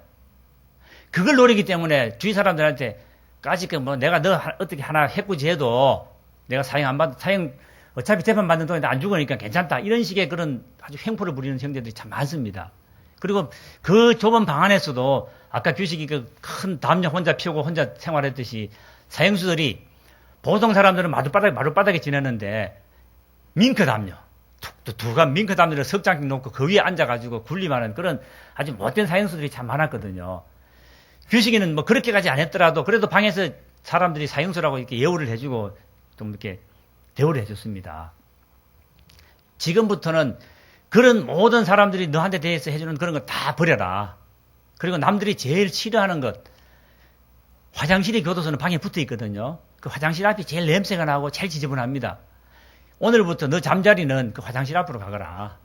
그걸 노리기 때문에 주위 사람들한테 까짓 뭐 내가 너 어떻게 하나 해꾸지해도 내가 사형 어차피 재판 받는 동안에 안 죽으니까 괜찮다. 이런 식의 그런 아주 횡포를 부리는 형제들이 참 많습니다. 그리고 그 좁은 방 안에서도 아까 규식이 그 큰 담요 혼자 피우고 혼자 생활했듯이 사형수들이 보통 사람들은 마룻바닥에 지내는데 밍크 담요 두간 밍크 담요를 석장씩 놓고 그 위에 앉아가지고 굴림하는 그런 아주 못된 사형수들이 참 많았거든요. 규식이는 뭐 그렇게까지 안 했더라도 그래도 방에서 사람들이 사형수라고 이렇게 예우를 해주고 좀 이렇게 대우를 해줬습니다. 지금부터는 그런 모든 사람들이 너한테 대해서 해주는 그런 거 다 버려라. 그리고 남들이 제일 싫어하는 것, 화장실이 교도소는 방에 붙어 있거든요. 그 화장실 앞이 제일 냄새가 나고 제일 지저분합니다. 오늘부터 너 잠자리는 그 화장실 앞으로 가거라.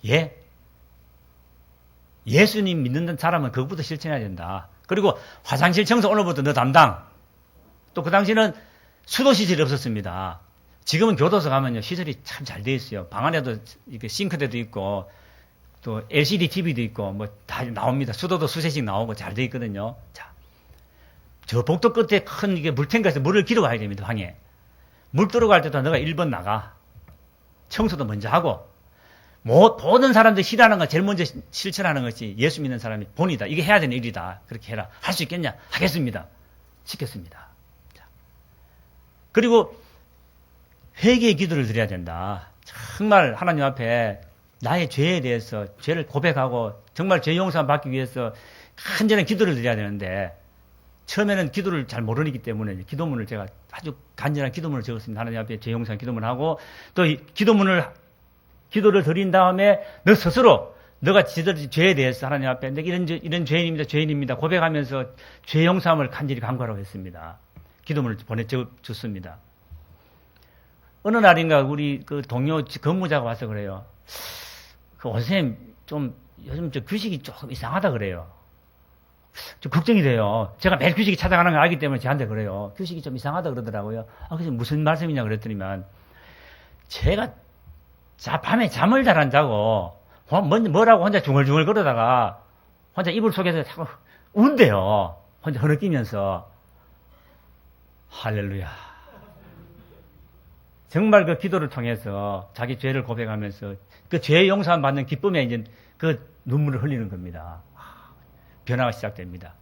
예? 예수님 믿는 사람은 그것부터 실천해야 된다. 그리고 화장실 청소 오늘부터 너 담당. 또 그 당시는 수도 시설이 없었습니다. 지금은 교도소 가면요 시설이 참 잘 돼 있어요. 방 안에도 이렇게 싱크대도 있고 또 LCD TV도 있고 뭐 다 나옵니다. 수도도 수세식 나오고 잘 돼 있거든요. 자, 저 복도 끝에 큰 이게 물탱크에서 물을 길어 와야 됩니다. 방에 물 들어갈 때도 너가 1번 나가. 청소도 먼저 하고 모든 사람들이 싫어하는 거 제일 먼저 실천하는 것이 예수 믿는 사람이 본이다. 이게 해야 되는 일이다. 그렇게 해라. 할 수 있겠냐? 하겠습니다. 시켰습니다. 자. 그리고 회개의 기도를 드려야 된다. 정말 하나님 앞에 나의 죄에 대해서 죄를 고백하고 정말 죄 용서 받기 위해서 간절한 기도를 드려야 되는데 처음에는 기도를 잘 모르기 때문에 기도문을 제가 아주 간절한 기도문을 적었습니다. 하나님 앞에 죄 용서 기도문을 하고 또 기도를 드린 다음에 너 스스로 너가 지들 죄에 대해서 하나님 앞에 내가 이런 죄인입니다 고백하면서 죄 용서함을 간절히 간구하라고 했습니다. 기도문을 보내줬습니다. 어느 날인가 우리 그 동료 근무자가 와서 그래요. 그 원생님 좀 요즘 저 규식이 조금 이상하다 그래요. 좀 걱정이 돼요. 제가 매일 규식이 찾아가는 걸 알기 때문에 저한테 그래요. 규식이 좀 이상하다 그러더라고요. 그래서 무슨 말씀이냐 그랬더니만 제가 밤에 잠을 잘 안 자고 뭐라고 혼자 중얼중얼 그러다가 혼자 이불 속에서 자꾸 운대요. 혼자 흐느끼면서. 할렐루야. 정말 그 기도를 통해서 자기 죄를 고백하면서 그 죄 용서 받는 기쁨에 이제 그 눈물을 흘리는 겁니다. 변화가 시작됩니다.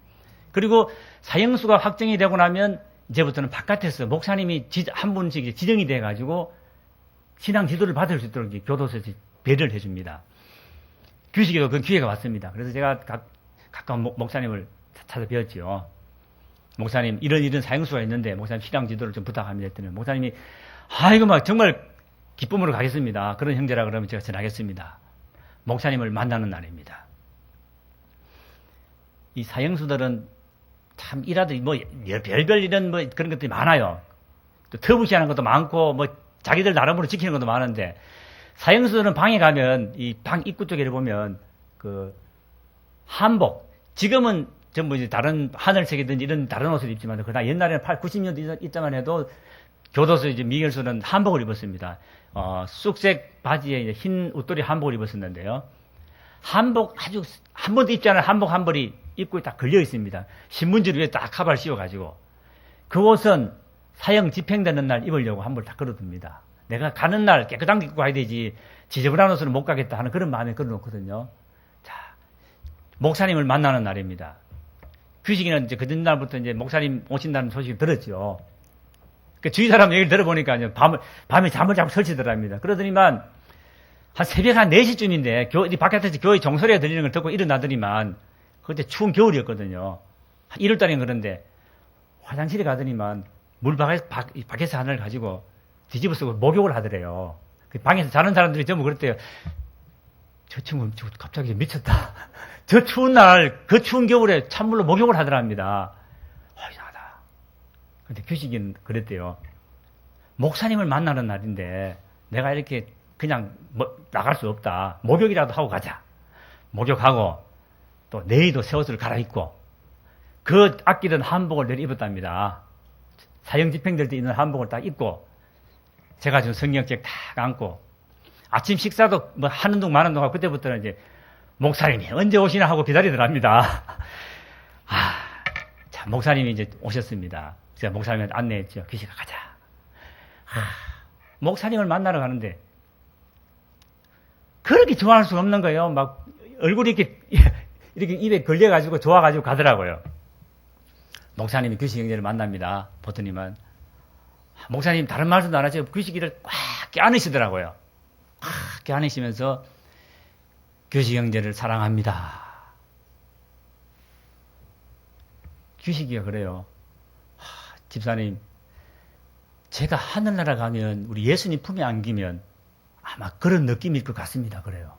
그리고 사형수가 확정이 되고 나면 이제부터는 바깥에서 목사님이 한 분씩 지정이 돼가지고 신앙 지도를 받을 수 있도록 교도소에서 배려를 해줍니다. 규식이도 그 기회가 왔습니다. 그래서 제가 가까운 목사님을 찾아뵈었지요. 목사님, 이런 사형수가 있는데 목사님 신앙 지도를 좀 부탁합니다 했더니 목사님이 이거 막 정말 기쁨으로 가겠습니다. 그런 형제라 그러면 제가 전하겠습니다. 목사님을 만나는 날입니다. 이 사형수들은 참 일하듯이 별별 이런 그런 것들이 많아요. 또 터부시하는 것도 많고 자기들 나름으로 지키는 것도 많은데 사형수들은 방에 가면 이 방 입구 쪽에 보면 그 한복, 지금은 전부 이제 다른 하늘색이든지 이런 다른 옷을 입지만 그러나 옛날에는 90년대 입자만 해도 교도소 이제 미결소는 한복을 입었습니다. 쑥색 바지에 이제 흰 웃도리 한복을 입었었는데요. 한복 아주 한 번도 입지 않은 한복 한 벌이 입구에 딱 걸려 있습니다. 신문지 위에 딱 카바를 씌워가지고 그 옷은 사형 집행되는 날 입으려고 한 벌 딱 걸어둡니다. 내가 가는 날 깨끗한 거 입고 가야 되지 지저분한 옷으로 못 가겠다 하는 그런 마음에 걸어놓거든요. 자, 목사님을 만나는 날입니다. 규식이는 이제 그 전날부터 이제 목사님 오신다는 소식을 들었죠. 그 주위 사람 얘기를 들어보니까 밤에 잠을 자고 설치더랍니다. 그러더니만 한 새벽 한 4시쯤인데 바깥에서 교회 종소리가 들리는 걸 듣고 일어나더니만 그때 추운 겨울이었거든요. 1월달인 그런데 화장실에 가더니만 물 밖에서 하나를 가지고 뒤집어 쓰고 목욕을 하더래요. 그 방에서 자는 사람들이 전부 그랬대요. 저 친구 갑자기 미쳤다. 저 추운 날, 그 추운 겨울에 찬물로 목욕을 하더랍니다. 이상하다. 근데 규식이는 그랬대요. 목사님을 만나는 날인데 내가 이렇게 그냥 나갈 수 없다. 목욕이라도 하고 가자. 목욕하고 또 내일도 새 옷을 갈아입고 그 아끼던 한복을 내려 입었답니다. 사형 집행될 때 입는 한복을 딱 입고 제가 좀 성경책 딱 안고 아침 식사도 하는 동 마는 동안 그때부터는 이제 목사님이 언제 오시나 하고 기다리더랍니다. 자, 목사님이 이제 오셨습니다. 제가 목사님한테 안내했죠. 규식아 가자. 목사님을 만나러 가는데 그렇게 좋아할 수가 없는 거예요. 막 얼굴이 이렇게 입에 걸려가지고 좋아가지고 가더라고요. 목사님이 규식 형제를 만납니다. 보더니만 목사님 다른 말씀도 안 하시고 규식이를 꽉 껴안으시더라고요. 꽉 껴안으시면서 규식 형제를 사랑합니다. 규식이가 그래요. 집사님, 제가 하늘나라 가면 우리 예수님 품에 안기면 아마 그런 느낌일 것 같습니다. 그래요.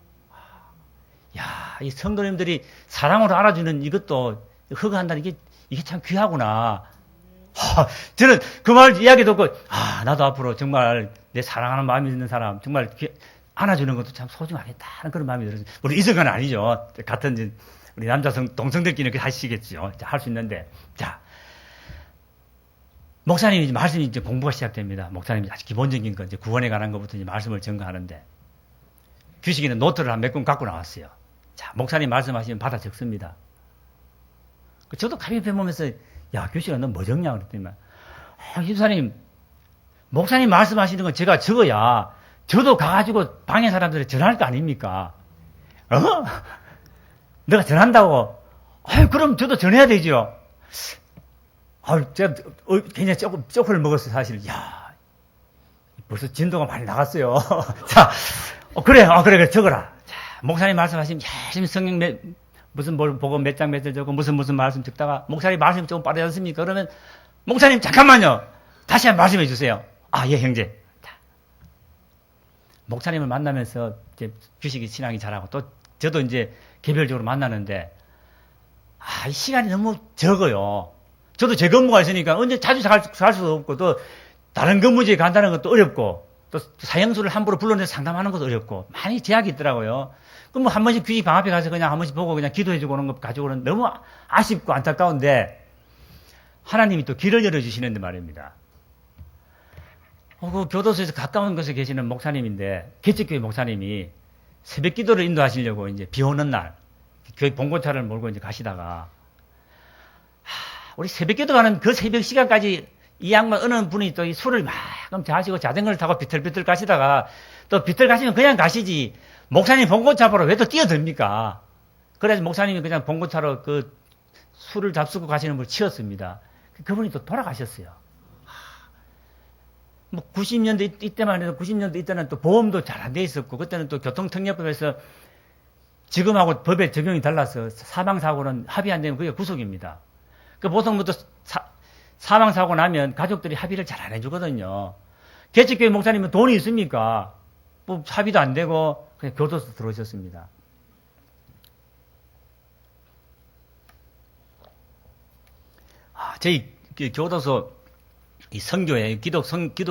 야, 이 성도님들이 사랑으로 알아주는 이것도 허가한다는 이게 참 귀하구나. 저는 그 말 이야기 듣고 나도 앞으로 정말 내 사랑하는 마음이 있는 사람 정말 안아주는 것도 참 소중하겠다 하는 그런 마음이 들어요. 우리 이성은 아니죠. 같은 우리 남자 동성들끼리는 그렇게 하시겠죠. 할 수 있는데 자 목사님이 말씀이 이제 공부가 시작됩니다. 목사님이 아주 기본적인 거 이제 구원에 관한 것부터 이제 말씀을 전가하는데 규식이는 노트를 한 몇 권 갖고 나왔어요. 자 목사님 말씀하시면 받아 적습니다. 저도 가볍게 보면서 야 규식아 너 뭐 적냐 그랬더니만 집사님 목사님 말씀하시는 건 제가 적어야 저도 가가지고 방에 사람들이 전할 거 아닙니까? 내가 전한다고? 그럼 저도 전해야 되죠. 제가 굉장히 쪽을 먹었어요, 사실. 야, 벌써 진도가 많이 나갔어요. 자, 그래, 적어라. 자, 목사님 말씀하시면 열심히 성경 무슨 뭘 보고 몇 장 몇 절 적고 무슨 말씀 적다가 목사님 말씀이 조금 빠르지 않습니까? 그러면 목사님 잠깐만요. 다시 한번 말씀해 주세요. 예, 형제. 목사님을 만나면서 이제 규식이 신앙이 자라고 또 저도 이제 개별적으로 만나는데 이 시간이 너무 적어요. 저도 제 근무가 있으니까 언제 자주 갈 수도 없고 또 다른 근무지에 간다는 것도 어렵고 또 사형수를 함부로 불러내서 상담하는 것도 어렵고 많이 제약이 있더라고요. 그럼 한 번씩 규식 방 앞에 가서 그냥 한 번씩 보고 그냥 기도해주고 오는 것 가지고는 너무 아쉽고 안타까운데 하나님이 또 길을 열어주시는데 말입니다. 그 교도소에서 가까운 곳에 계시는 목사님인데 개척교회 목사님이 새벽 기도를 인도하시려고 이제 비 오는 날 교회 봉고차를 몰고 이제 가시다가 우리 새벽 기도 가는 그 새벽 시간까지 이 양반 어느 분이 또 이 술을 막 자시고 자전거를 타고 비틀비틀 가시다가 또 비틀 가시면 그냥 가시지. 목사님 봉고차 보러 왜 또 뛰어듭니까? 그래서 목사님이 그냥 봉고차로 그 술을 잡수고 가시는 분을 치웠습니다. 그분이 또 돌아가셨어요. 뭐 90년대 이때만 해도 90년대 이때는 또 보험도 잘 안 돼 있었고 그때는 또 교통특례법에서 지금하고 법에 적용이 달라서 사망사고는 합의 안 되면 그게 구속입니다. 그 보통부터 사망사고 나면 가족들이 합의를 잘 안 해주거든요. 개척교회 목사님은 돈이 있습니까? 뭐 합의도 안 되고 그냥 교도소 들어오셨습니다. 저희 교도소 이 선교회 기독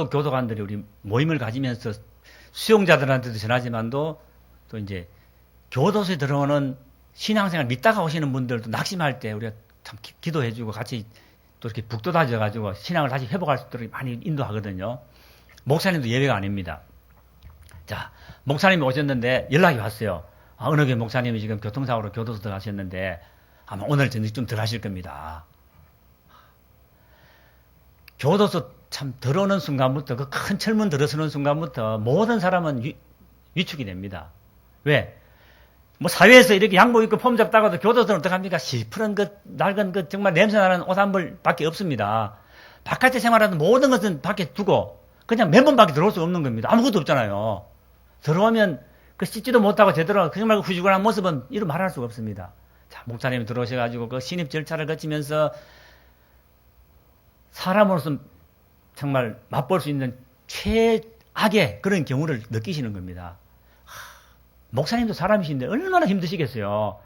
교도관들이 우리 모임을 가지면서 수용자들한테도 전하지만도 또 이제 교도소에 들어오는 신앙생활 믿다가 오시는 분들도 낙심할 때 우리가 참 기도해주고 같이 또 이렇게 북돋아져가지고 신앙을 다시 회복할 수 있도록 많이 인도하거든요. 목사님도 예외가 아닙니다. 자, 목사님이 오셨는데 연락이 왔어요. 어느 교회 목사님이 지금 교통사고로 교도소 들어가셨는데 아마 오늘 저녁 좀 들어가실 겁니다. 교도소 참 들어오는 순간부터 그 큰 철문 들어서는 순간부터 모든 사람은 위축이 됩니다. 왜? 뭐 사회에서 이렇게 양복 입고 폼 잡다가도 교도소는 어떡합니까? 시퍼런 낡은 정말 냄새나는 옷 한 벌밖에 없습니다. 바깥에 생활하는 모든 것은 밖에 두고 그냥 맨몸 밖에 들어올 수 없는 겁니다. 아무것도 없잖아요. 들어오면 그 씻지도 못하고 제대로 정말 후지근한 모습은 이루 말할 수가 없습니다. 자, 목사님이 들어오셔가지고 그 신입 절차를 거치면서 사람으로서 정말 맛볼 수 있는 최악의 그런 경우를 느끼시는 겁니다. 목사님도 사람이신데 얼마나 힘드시겠어요.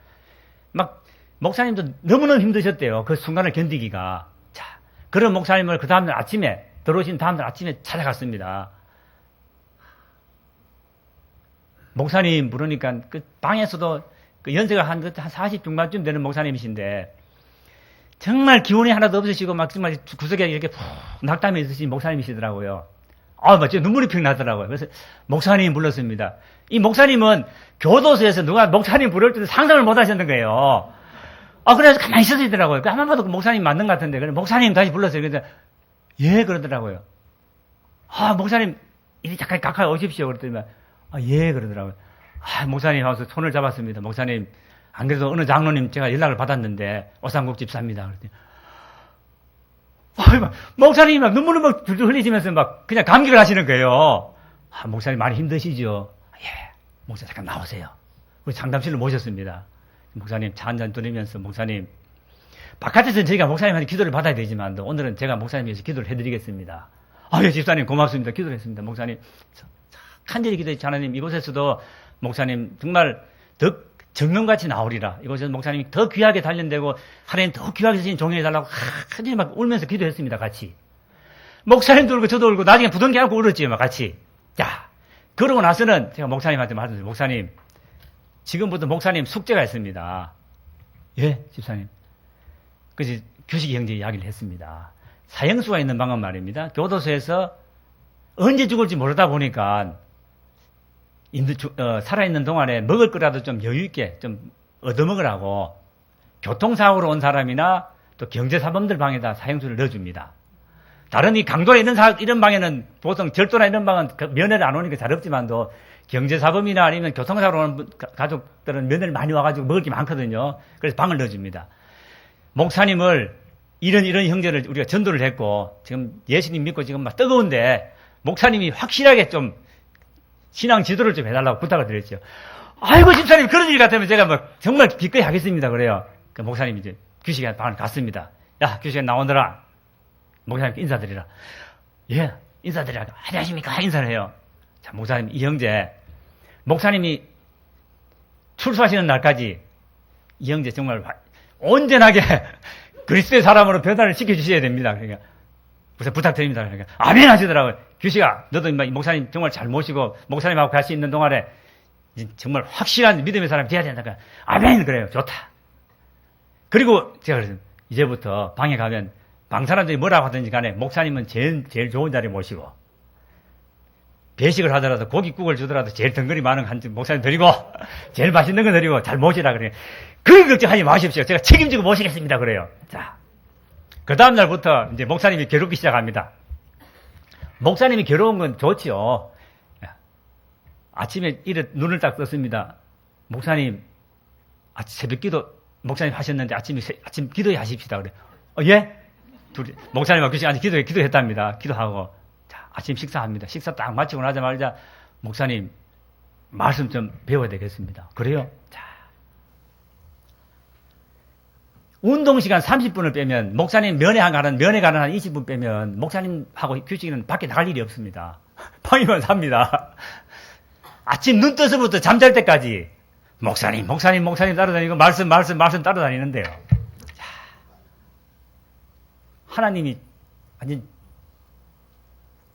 막 목사님도 너무너무 힘드셨대요. 그 순간을 견디기가. 자, 그런 목사님을 그 다음날 아침에 들어오신 다음날 아침에 찾아갔습니다. 목사님 부르니까 그 방에서도 그 연세가 한 40 중반쯤 되는 목사님이신데 정말 기운이 하나도 없으시고 막 정말 구석에 이렇게 푹 낙담해 있으신 목사님이시더라고요. 막 진짜 눈물이 픽 나더라고요. 그래서 목사님 불렀습니다. 이 목사님은 교도소에서 누가 목사님 부를 때도 상상을 못 하셨는 거예요. 그래서 가만히 있으시더라고요. 한번 봐도 그 목사님 맞는 것 같은데. 그래서 목사님 다시 불렀어요. 그래서 예, 그러더라고요. 목사님 이리 잠깐 가까이 오십시오. 그랬더니 예, 그러더라고요. 목사님 하면서 손을 잡았습니다. 목사님, 안 그래도 어느 장로님 제가 연락을 받았는데 오삼국 집사입니다. 그랬더니 목사님이 막 눈물을 막 줄줄 흘리시면서 막 그냥 감격을 하시는 거예요. 목사님 많이 힘드시죠? 예, 목사님 잠깐 나오세요. 우리 상담실로 모셨습니다. 목사님 차 한잔 드리면서 목사님, 바깥에서는 저희가 목사님한테 기도를 받아야 되지만 오늘은 제가 목사님 위해서 기도를 해드리겠습니다. 예, 집사님 고맙습니다. 기도를 했습니다. 목사님 간절히 기도했지. 하나님, 이곳에서도 목사님 정말 더 정령같이 나오리라. 이곳에서 목사님이 더 귀하게 단련되고 하나님 더 귀하게 쓰신 종이 해달라고 간절히 막 울면서 기도했습니다. 같이. 목사님도 울고 저도 울고 나중에 부둥켜 안고 울었지요. 막 같이. 자, 그러고 나서는 제가 목사님한테 말했어요. 목사님, 지금부터 목사님 숙제가 있습니다. 예, 집사님. 그래서 규식이 형제 이야기를 했습니다. 사형수가 있는 방은 말입니다. 교도소에서 언제 죽을지 모르다 보니까 살아있는 동안에 먹을 거라도 좀 여유있게 좀 얻어먹으라고 교통사고로 온 사람이나 또 경제사범들 방에다 사형수를 넣어줍니다. 다른 이 강도나 이런 방에는 보통 절도나 이런 방은 면회를 안 오니까 잘 없지만도 경제사범이나 아니면 교통사고로 온 가족들은 면회를 많이 와가지고 먹을 게 많거든요. 그래서 방을 넣어줍니다. 목사님을 이런 형제를 우리가 전도를 했고 지금 예수님 믿고 지금 막 뜨거운데 목사님이 확실하게 좀 신앙 지도를 좀 해달라고 부탁을 드렸죠. 아이고, 집사님, 그런 일 같으면 제가 뭐 정말 기꺼이 하겠습니다. 그래요. 그 목사님이 이제 규식이 방을 갔습니다. 야, 규식이 나오너라. 목사님께 인사드리라. 예, 인사드리라. 안녕하십니까? 인사를 해요. 자, 목사님, 이 형제. 목사님이 출소하시는 날까지 이 형제 정말 온전하게 그리스도의 사람으로 변화를 시켜주셔야 됩니다. 그러니까. 무슨 부탁드립니다. 그러니까 아멘 하시더라고요. 규식아, 너도 목사님 정말 잘 모시고 목사님하고 갈 수 있는 동안에 정말 확실한 믿음의 사람이 돼야 된다. 아멘. 그래요. 좋다. 그리고 제가 그랬어요. 이제부터 방에 가면 방 사람들이 뭐라고 하든지 간에 목사님은 제일 좋은 자리에 모시고 배식을 하더라도 고깃국을 주더라도 제일 덩거리 많은 한 목사님 드리고 제일 맛있는 거 드리고 잘 모시라 그래요. 그 걱정하지 마십시오. 제가 책임지고 모시겠습니다. 그래요. 자, 그 다음날부터 이제 목사님이 괴롭기 시작합니다. 목사님이 괴로운 건 좋지요. 아침에 눈을 딱 떴습니다. 목사님, 새벽 기도, 목사님 하셨는데 아침 기도해 하십시다. 그래. 예? 목사님하고 교식 기도했답니다. 기도하고. 자, 아침 식사합니다. 식사 딱 마치고 나자마자, 목사님, 말씀 좀 배워야 되겠습니다. 그래요? 자. 운동 시간 30분을 빼면, 목사님 면회 가는 한 20분 빼면, 목사님하고 교식이는 밖에 나갈 일이 없습니다. 방에만 삽니다. 아침 눈 떠서부터 잠잘 때까지 목사님 따라다니고 말씀 따라다니는데요. 하나님이 완전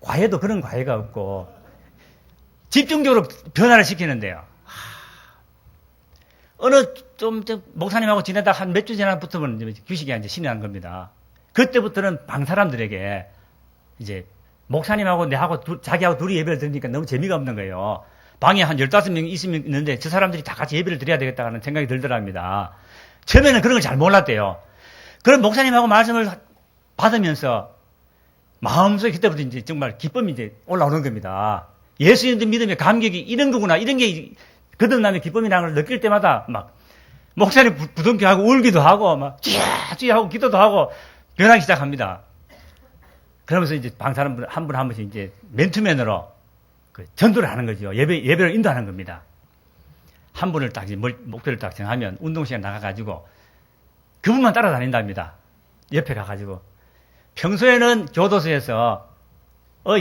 과외도 그런 과외가 없고 집중적으로 변화를 시키는데요. 어느 좀 목사님하고 지내다 한 몇 주 지나부터는 규식이 이제 신이 난 겁니다. 그때부터는 방 사람들에게 이제 목사님하고 자기하고 둘이 예배를 드리니까 너무 재미가 없는 거예요. 방에 한 15명 있는데 저 사람들이 다 같이 예배를 드려야 되겠다는 생각이 들더랍니다. 처음에는 그런 걸 잘 몰랐대요. 그럼 목사님하고 말씀을 받으면서 마음속에 그때부터 이제 정말 기쁨이 이제 올라오는 겁니다. 예수님도 믿으면 감격이 이런 거구나. 이런 게 거듭남의 기쁨이라는 걸 느낄 때마다 막 목사님 부둥켜하고 울기도 하고 막 쥐하고 기도도 하고 변하기 시작합니다. 그러면서 이제 방 사람 한 번씩 이제 맨투맨으로 전도를 하는 거죠. 예배를 인도하는 겁니다. 한 분을 딱, 목표를 딱 정하면 운동시간 나가가지고 그분만 따라다닌답니다. 옆에 가가지고. 평소에는 교도소에서,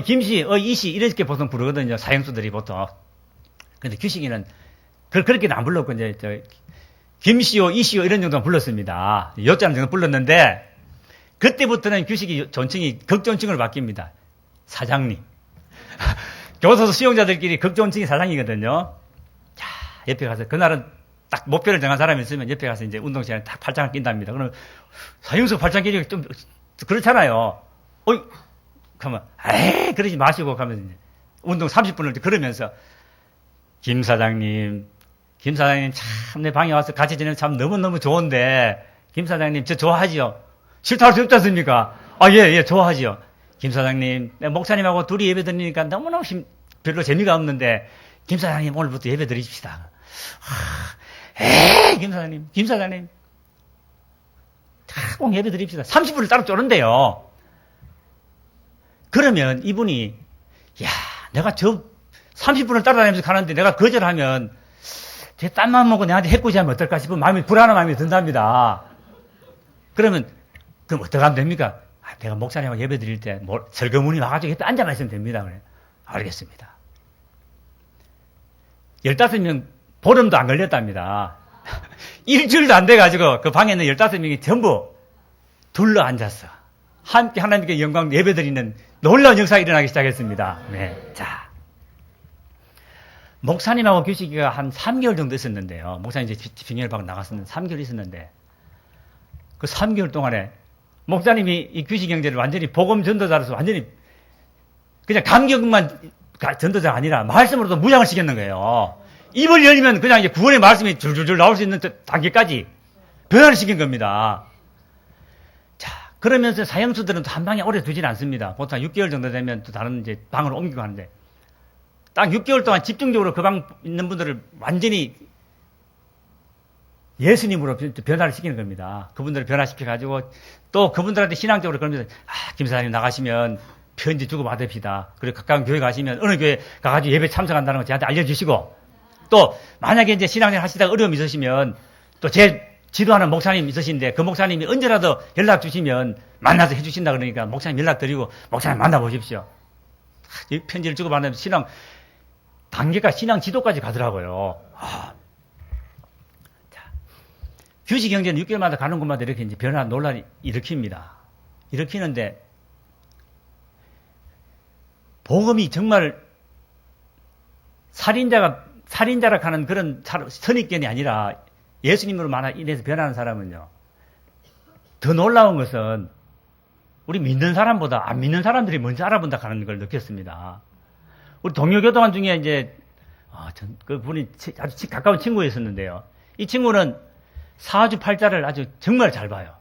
김씨, 이씨, 이렇게 보통 부르거든요. 사형수들이 보통. 근데 규식이는 그렇게는 안 불렀고, 이제, 김씨요, 이씨요, 이런 정도는 불렀습니다. 요자는 정도 불렀는데, 그때부터는 규식이 존칭이 극존칭으로 바뀝니다. 사장님. 교도소 수용자들끼리 극존칭이 사장이거든요. 자, 옆에 가서, 그날은 딱 목표를 정한 사람이 있으면 옆에 가서 이제 운동 시간에 딱 팔짱을 낀답니다. 그러면 사형수 팔짱 끼기 좀 그렇잖아요. 가면, 그러지 마시고 가면 이제 운동 30분을 그러면서, 김 사장님 참 내 방에 와서 같이 지내면 참 너무너무 좋은데, 김 사장님 저 좋아하지요? 싫다할 수 없지 않습니까? 예, 좋아하지요. 김 사장님, 목사님하고 둘이 예배 드리니까 너무너무 별로 재미가 없는데, 김 사장님 오늘부터 예배 드리십시다. 김 사장님. 꼭 예배 드립시다. 30분을 따로 쪼는데요. 그러면 이분이, 내가 30분을 따라다니면서 가는데 내가 거절하면, 제 딴만 먹고 내한테 해코지하면 어떨까 싶은 불안한 마음이 든답니다. 그럼 어떻게 하면 됩니까? 내가 목사님하고 예배 드릴 때, 설거문이 와가지고 옆에 앉아만 있으면 됩니다. 그래. 알겠습니다. 15명 보름도 안 걸렸답니다. 일주일도 안 돼가지고 그 방에 있는 15명이 전부 둘러 앉았어. 함께 하나님께 영광 예배 드리는 놀라운 역사가 일어나기 시작했습니다. 네. 자. 목사님하고 규식이가 한 3개월 정도 있었는데요. 목사님 이제 집행을 받고 나갔었는데 3개월 있었는데 그 3개월 동안에 목사님이 이 규식 형제를 완전히 복음 전도자로서 완전히 그냥 감격만 전도자가 아니라 말씀으로도 무장을 시켰는 거예요. 입을 열면 그냥 이제 구원의 말씀이 줄줄줄 나올 수 있는 단계까지 변화를 시킨 겁니다. 자, 그러면서 사형수들은 또 한 방에 오래 두진 않습니다. 보통 6개월 정도 되면 또 다른 이제 방으로 옮기고 하는데 딱 6개월 동안 집중적으로 그 방 있는 분들을 완전히 예수님으로 변화를 시키는 겁니다. 그분들을 변화시켜가지고 또 그분들한테 신앙적으로 그러면서 김 사장님 나가시면 편지 주고 받읍시다. 그리고 가까운 교회 가시면 어느 교회 가가지고 예배 참석한다는 거 저한테 알려주시고 또 만약에 이제 신앙생활 하시다가 어려움이 있으시면 또 제 지도하는 목사님 있으신데 그 목사님이 언제라도 연락 주시면 만나서 해주신다 그러니까 목사님 연락 드리고 목사님 만나보십시오. 이 편지를 주고 받으면 신앙 단계가 신앙 지도까지 가더라고요. 규식 형제는 6개월마다 가는 곳마다 이렇게 이제 변화, 논란이 일으키는데, 복음이 정말 살인자라 하는 그런 선입견이 아니라 예수님으로 인해서 변하는 사람은요, 더 놀라운 것은 우리 믿는 사람보다 안 믿는 사람들이 먼저 알아본다 하는 걸 느꼈습니다. 우리 동료 교도관 중에 이제, 그분이 아주 가까운 친구였었는데요. 이 친구는 사주 팔자를 아주 정말 잘 봐요.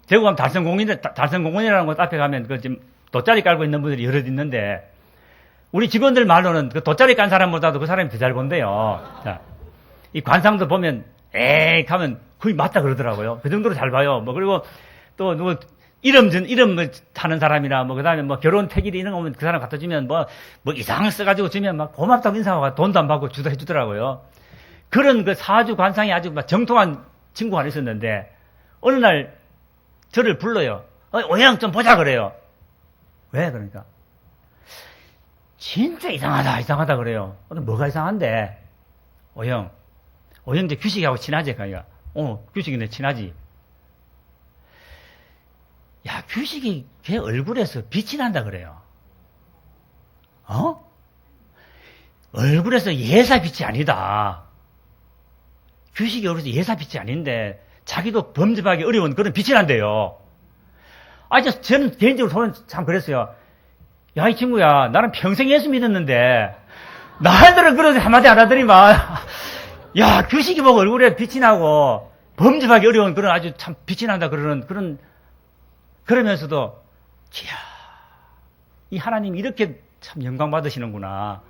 대구 가면 달성공원이라는 곳 앞에 가면 그 지금 돗자리 깔고 있는 분들이 여럿 있는데, 우리 직원들 말로는 그 돗자리 깐 사람보다도 그 사람이 더 잘 본대요. 자, 이 관상도 보면, 에이, 하면 거의 맞다 그러더라고요. 그 정도로 잘 봐요. 뭐, 그리고 또, 누구, 이름 타는 사람이나, 뭐, 그 다음에 뭐, 결혼 택일 이런 거 오면 그 사람 갖다 주면 뭐 이상을 써가지고 주면 막 고맙다고 인사하고 돈도 안 받고 해주더라고요. 그런 그 사주 관상이 아주 막 정통한 친구가 하나 있었는데, 어느 날 저를 불러요. 오형 좀 보자 그래요. 왜? 그러니까. 진짜 이상하다 그래요. 뭐가 이상한데? 오형 이제 규식이하고 친하지? 그러니까. 규식이 내 친하지. 야, 규식이 걔 얼굴에서 빛이 난다 그래요. 얼굴에서 예사빛이 아니다. 규식이 얼굴에서 예사빛이 아닌데 자기도 범접하기 어려운 그런 빛이 난대요. 저는 개인적으로 저는 참 그랬어요. 야, 이 친구야, 나는 평생 예수 믿었는데 나한테는 그러지 한마디 안 하더니만 야, 규식이 보고 얼굴에 빛이 나고 범접하기 어려운 그런 아주 참 빛이 난다 그러면서도 이야, 이 하나님이 이렇게 참 영광 받으시는구나.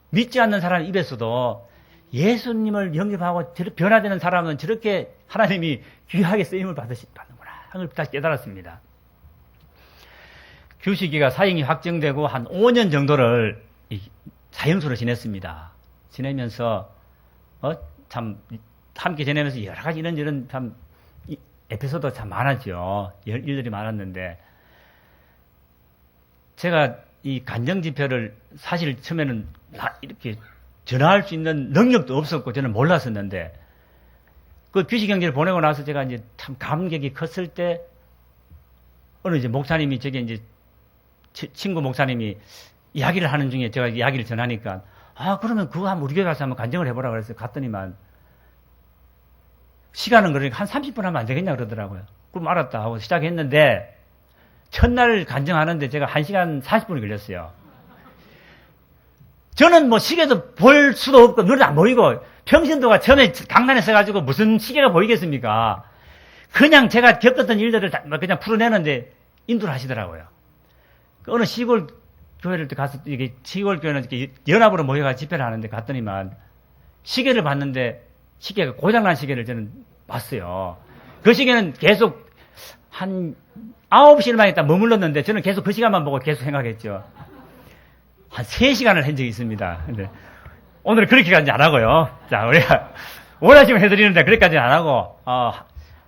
믿지 않는 사람 입에서도 예수님을 영접하고 변화되는 사람은 저렇게 하나님이 귀하게 쓰임을 받는구나 하는 걸 다시 깨달았습니다. 규식이가 사형이 확정되고 한 5년 정도를 사형수로 지냈습니다. 지내면서 참 함께 지내면서 여러 가지 이런저런 참 에피소드가 참 많았죠. 일들이 많았는데, 제가 이 간정지표를 사실 처음에는 이렇게 전화할 수 있는 능력도 없었고 저는 몰랐었는데, 그 규식경제를 보내고 나서 제가 이제 참 감격이 컸을 때, 어느 이제 목사님이 저게 이제 친구 목사님이 이야기를 하는 중에 제가 이야기를 전하니까, 그러면 그거 한번 우리 교회 가서 한번 간증을 해보라 그래서 갔더니만, 시간은 그러니까 한 30분 하면 안 되겠냐 그러더라고요. 그럼 알았다 하고 시작했는데, 첫날 간증하는데 제가 1시간 40분이 걸렸어요. 저는 뭐 시계도 볼 수도 없고, 눈에도 안 보이고, 평신도가 처음에 강단에 서가지고 무슨 시계가 보이겠습니까? 그냥 제가 겪었던 일들을 그냥 풀어내는데 인도를 하시더라고요. 어느 시골 교회를 가서, 이게 시골 교회는 이렇게 연합으로 모여가 집회를 하는데 갔더니만, 시계를 봤는데, 시계가 고장난 시계를 저는 봤어요. 그 시계는 계속 한 9시만 있다 머물렀는데 저는 계속 그 시간만 보고 계속 생각했죠. 한 3시간을 한 적이 있습니다. 근데 오늘은 그렇게까지 안 하고요. 자, 우리가 원하시면 해드리는데 그렇게까지는 안 하고,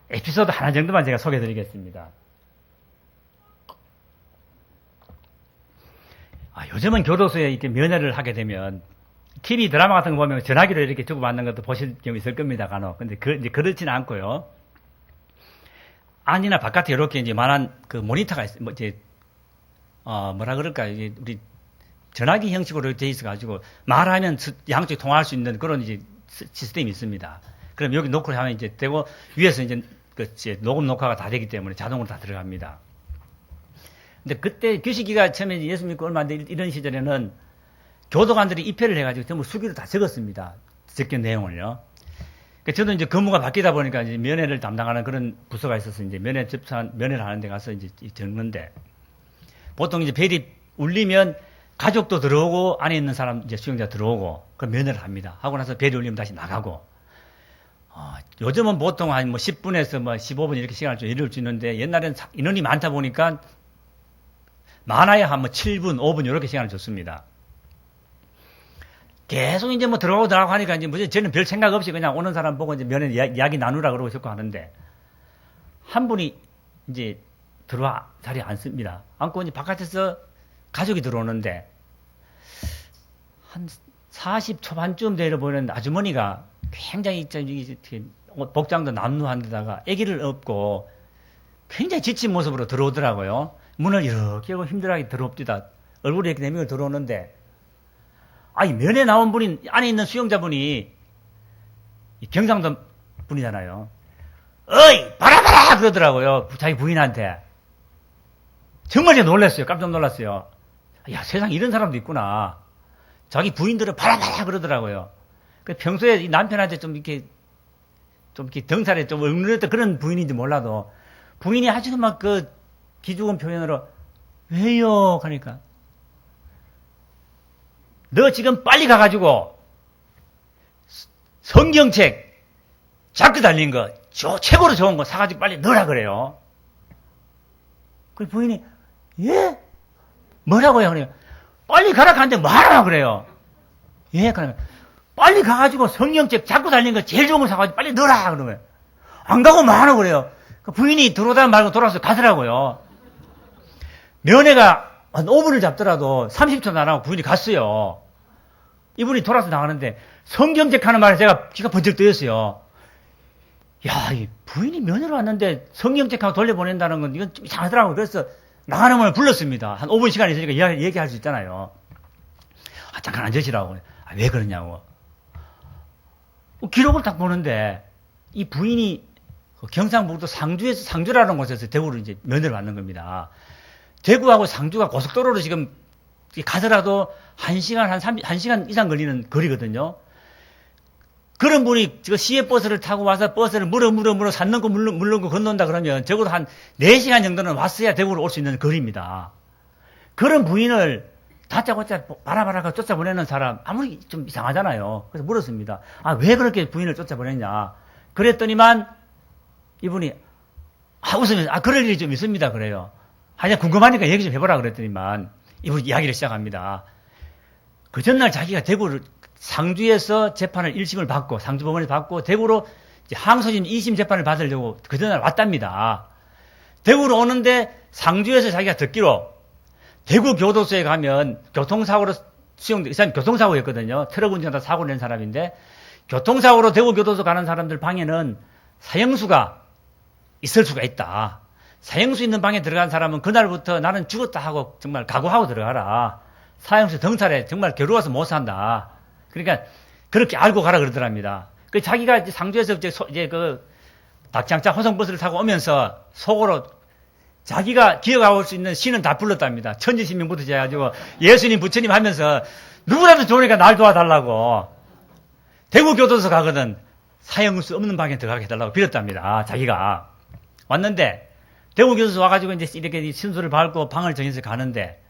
에피소드 하나 정도만 제가 소개해드리겠습니다. 요즘은 교도소에 이렇게 면회를 하게 되면 TV 드라마 같은 거 보면 전화기로 이렇게 주고받는 것도 보실 경우 있을 겁니다, 간혹. 근데 이제 그렇지는 않고요. 안이나 바깥에 이렇게 이제 만한 그 모니터가 뭐라 그럴까, 이제 우리 전화기 형식으로 되어 있어가지고 말하면 양쪽이 통화할 수 있는 그런 이제 시스템이 있습니다. 그럼 여기 놓고 하면 이제 되고 위에서 이제 녹음 녹화가 다 되기 때문에 자동으로 다 들어갑니다. 근데 그때 규식이가 처음에 예수 믿고 얼마 안 돼 이런 시절에는 교도관들이 입회를 해가지고 전부 수기로 다 적었습니다. 적힌 내용을요. 저도 이제 근무가 바뀌다 보니까 이제 면회를 담당하는 그런 부서가 있어서 이제 면회를 하는 데 가서 이제 적는데, 보통 이제 벨이 울리면 가족도 들어오고 안에 있는 사람 이제 수용자 들어오고 그 면회를 합니다. 하고 나서 벨이 울리면 다시 나가고. 요즘은 보통 한 뭐 10분에서 뭐 15분 이렇게 시간을 좀 이룰 수 있는데, 옛날에는 인원이 많다 보니까 많아야 한 뭐 7분, 5분 이렇게 시간을 줬습니다. 계속 이제 뭐 들어가고 하니까 이제 무슨 저는 별 생각 없이 그냥 오는 사람 보고 이제 면회 이야기 나누라 그러고 자꾸 하는데, 한 분이 이제 들어와 자리에 앉습니다. 앉고 이제 바깥에서 가족이 들어오는데, 한 40 초반쯤 되어 보이는 아주머니가 굉장히 복장도 남루한 데다가 아기를 업고 굉장히 지친 모습으로 들어오더라고요. 문을 이렇게 하고 힘들하게 들어옵디다. 얼굴에 이렇게 내밀어 들어오는데, 면회 나온 분이, 안에 있는 수용자분이 경상도 분이잖아요. 어이, 봐라! 그러더라고요. 자기 부인한테. 정말 놀랐어요. 깜짝 놀랐어요. 야, 세상에 이런 사람도 있구나. 자기 부인들은 봐라! 그러더라고요. 평소에 이 남편한테 좀 이렇게 덩살에 좀 얽눌렸던 그런 부인인지 몰라도, 부인이 아주 막 그 기죽은 표현으로 왜요? 하니까 너 지금 빨리 가가지고 성경책 작게 달린 거 최고로 좋은 거 사가지고 빨리 넣으라 그래요. 그 부인이 예? 뭐라고요? 그래요. 빨리 가라 하는데 뭐하라 그래요. 예? 그러면 빨리 가가지고 성경책 작고 달린 거 제일 좋은 거 사가지고 빨리 넣으라 그러면 안 가고 뭐하라 그래요. 그 부인이 들어오다 말고 돌아와서 가더라고요. 면회가 한 5분을 잡더라도 30초 나가고 부인이 갔어요. 이분이 돌아서 나가는데 성경책 하는 말에 제가 귀가 번쩍 뜨였어요. 야, 이 부인이 면회로 왔는데 성경책하고 돌려보낸다는 건 이건 좀 이상하더라고요. 그래서 나가는 분을 불렀습니다. 한 5분 시간이 있으니까 얘기할 수 있잖아요. 아, 잠깐 앉으시라고. 아, 왜 그러냐고. 기록을 딱 보는데 이 부인이 경상북도 상주라는 곳에서 대구로 이제 면회를 왔는 겁니다. 대구하고 상주가 고속도로로 지금 가더라도 1시간 이상 걸리는 거리거든요. 그런 분이 저 시외버스를 타고 와서 버스를 물어 산 넘고 물 넘고 건넌다 그러면 적어도 한 4시간 정도는 왔어야 대구로 올 수 있는 거리입니다. 그런 부인을 다짜고짜 바라바라 쫓아보내는 사람 아무리 좀 이상하잖아요. 그래서 물었습니다. 아, 왜 그렇게 부인을 쫓아보냈냐. 그랬더니만 이분이 웃으면서 그럴 일이 좀 있습니다 그래요. 그냥 궁금하니까 얘기 좀 해보라 그랬더니만 이분이 이야기를 시작합니다. 그 전날 자기가 대구를 상주에서 재판을 1심을 받고 상주법원에서 받고 대구로 항소심 2심 재판을 받으려고 그 전날 왔답니다. 대구로 오는데 상주에서 자기가 듣기로 대구 교도소에 가면 교통사고로 수용돼, 이 사람이 교통사고였거든요. 트럭 운전하다 사고 낸 사람인데 교통사고로 대구 교도소 가는 사람들 방에는 사형수가 있을 수가 있다. 사형수 있는 방에 들어간 사람은 그날부터 나는 죽었다 하고 정말 각오하고 들어가라. 사형수 경찰에 정말 괴로워서 못 산다. 그러니까 그렇게 알고 가라 그러더랍니다. 그 자기가 이제 상주에서 이제 그 닭장차 호성버스를 타고 오면서 속으로 자기가 기억하고 올 수 있는 신은 다 불렀답니다. 천지신명부터 해가지고 예수님 부처님 하면서 누구라도 좋으니까 날 도와달라고. 대구 교도소 가거든 사형수 없는 방에 들어가게 해달라고 빌었답니다. 자기가 왔는데 대구 교도소 와가지고 이제 이렇게 신수를 밟고 방을 정해서 가는데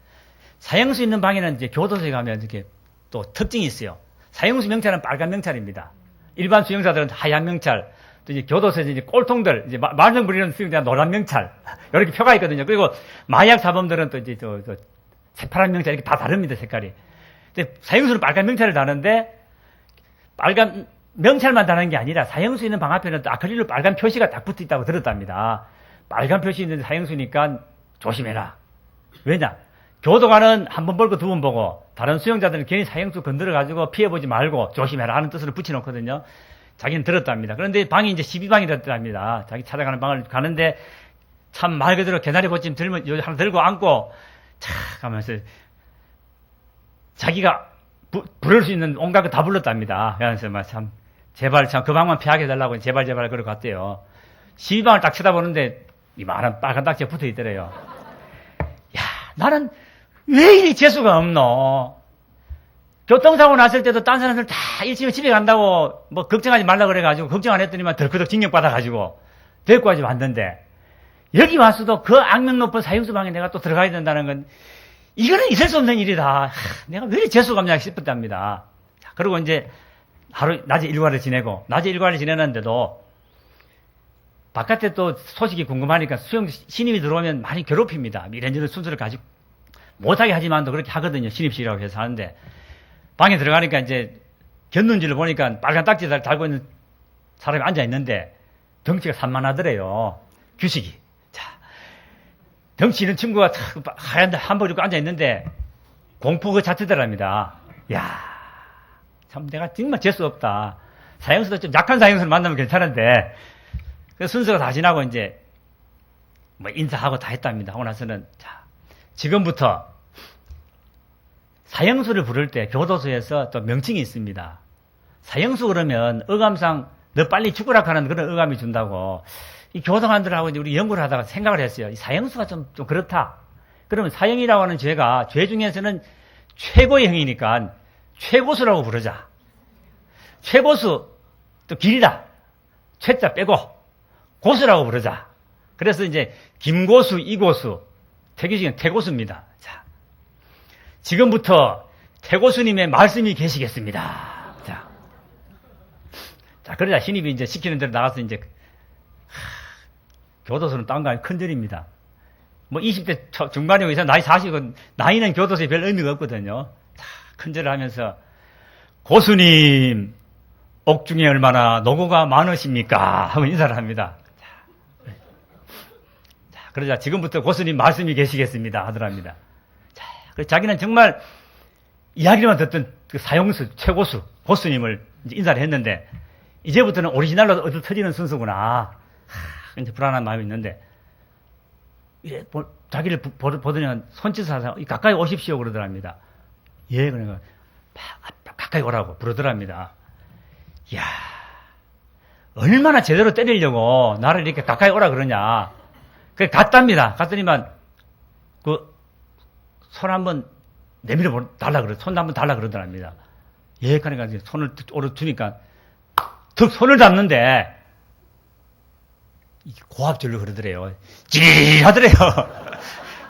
사형수 있는 방에는 이제 교도소에 가면 이렇게 또 특징이 있어요. 사형수 명찰은 빨간 명찰입니다. 일반 수용자들은 하얀 명찰, 또 이제 교도소에서 이제 꼴통들, 이제 말썽 부리는 수용자는 노란 명찰, 이렇게 표가 있거든요. 그리고 마약 사범들은 또 이제 새파란 명찰 이렇게 다 다릅니다, 색깔이. 근데 사형수는 빨간 명찰을 다는데 빨간 명찰만 다는 게 아니라 사형수 있는 방 앞에는 또 아크릴로 빨간 표시가 딱 붙어 있다고 들었답니다. 빨간 표시 있는 사형수니까 조심해라. 왜냐? 교도관은 한 번 보고 두 번 보고 다른 수용자들은 괜히 사형수 건드려가지고 피해보지 말고 조심해라 하는 뜻으로 붙여놓거든요. 자기는 들었답니다. 그런데 방이 이제 12방이 됐답니다. 자기 찾아가는 방을 가는데 참 말 그대로 개나리 보찜 하나 들고 앉고 착 하면서 자기가 부를 수 있는 온갖 거 다 불렀답니다. 그래서 막 참 제발 참 그 방만 피하게 해달라고 제발 그러고 갔대요. 12방을 딱 쳐다보는데 이만한 빨간 딱지가 붙어 있더래요. 야, 나는 왜 이리 재수가 없노? 교통사고 났을 때도 딴 사람들 다 일찍 집에 간다고 뭐 걱정하지 말라 그래가지고 걱정 안 했더니만 덜커덕 징역받아가지고 데리고 와지 왔는데 여기 왔어도 그 악명 높은 사형수 방에 내가 또 들어가야 된다는 건 이거는 있을 수 없는 일이다. 내가 왜 이리 재수가 없냐 싶었답니다. 자, 그리고 이제 하루 낮에 일과를 지내고 낮에 일과를 지내는데도 바깥에 또 소식이 궁금하니까 신입이 들어오면 많이 괴롭힙니다. 이런저런 순서를 가지고 못하게 하지만도 그렇게 하거든요. 신입실이라고 해서 하는데 방에 들어가니까 이제 곁눈질을 보니까 빨간 딱지 달고 있는 사람이 앉아 있는데 덩치가 산만하더래요. 규식이. 자, 덩치 있는 친구가 하얀 한복 입고 앉아 있는데 공포 그 자체더랍니다. 야, 참 내가 정말 재수 없다. 사형수도 좀 약한 사형수를 만나면 괜찮은데 그 순서가 다 지나고 이제 뭐 인사하고 다 했답니다. 하고 나서는 자, 지금부터 사형수를 부를 때 교도소에서 또 명칭이 있습니다. 사형수 그러면 어감상 너 빨리 죽으라 하는 그런 어감이 준다고 이 교도관들하고 이제 우리 연구를 하다가 생각을 했어요. 이 사형수가 좀 그렇다. 그러면 사형이라고 하는 죄가 죄 중에서는 최고의 형이니까 최고수라고 부르자. 최고수 또 길이다. 최자 빼고 고수라고 부르자. 그래서 이제 김고수, 이고수, 태교식은 태고수입니다. 자, 지금부터 태고수님의 말씀이 계시겠습니다. 자, 그러자 신입이 이제 시키는 대로 나가서 이제 교도소는 딴 거 아니고 큰절입니다. 뭐 20대 중반에 의사 나이 40은 나이는 교도소에 별 의미가 없거든요. 큰절을 하면서 고수님 옥중에 얼마나 노고가 많으십니까? 하고 인사를 합니다. 자, 그러자 지금부터 고수님 말씀이 계시겠습니다 하더랍니다. 자, 그래서 자기는 정말 이야기만 듣던 그 사형수 최고수 고수님을 이제 인사를 했는데 이제부터는 오리지널로 어디 터지는 순서구나. 이제 불안한 마음이 있는데 이래 자기를 보더니 손짓을 하서 가까이 오십시오 그러더랍니다. 예, 그러니까 가까이 오라고 부르더랍니다. 이야, 얼마나 제대로 때리려고 나를 이렇게 가까이 오라 그러냐. 그래 갔답니다. 갔더니만 그 손 한번 내밀어 달라 그러, 손 한번 달라 그러더랍니다. 예, 그러니까 손을 오르 주니까 득 손을 잡는데 고압절로 그러더래요. 찌릿하더래요.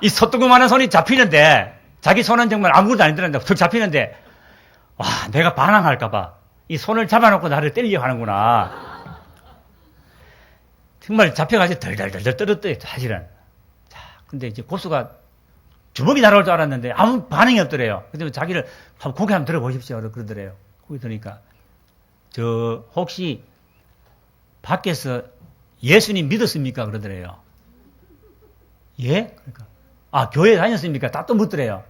이 소뚜구만한 손이 잡히는데 자기 손은 정말 아무것도 아니더란다. 턱 잡히는데 와, 내가 반항할까봐 이 손을 잡아놓고 나를 때리려고 하는구나. 정말 잡혀가지고 덜덜덜 떨었대요, 사실은. 자, 근데 이제 고수가 주먹이 날아올 줄 알았는데 아무 반응이 없더래요. 근데 자기를 고개 한번 들어보십시오. 그러더래요. 고개 드니까 저 혹시 밖에서 예수님 믿었습니까? 그러더래요. 예? 그러니까 아, 교회 다녔습니까? 다 또 묻더래요.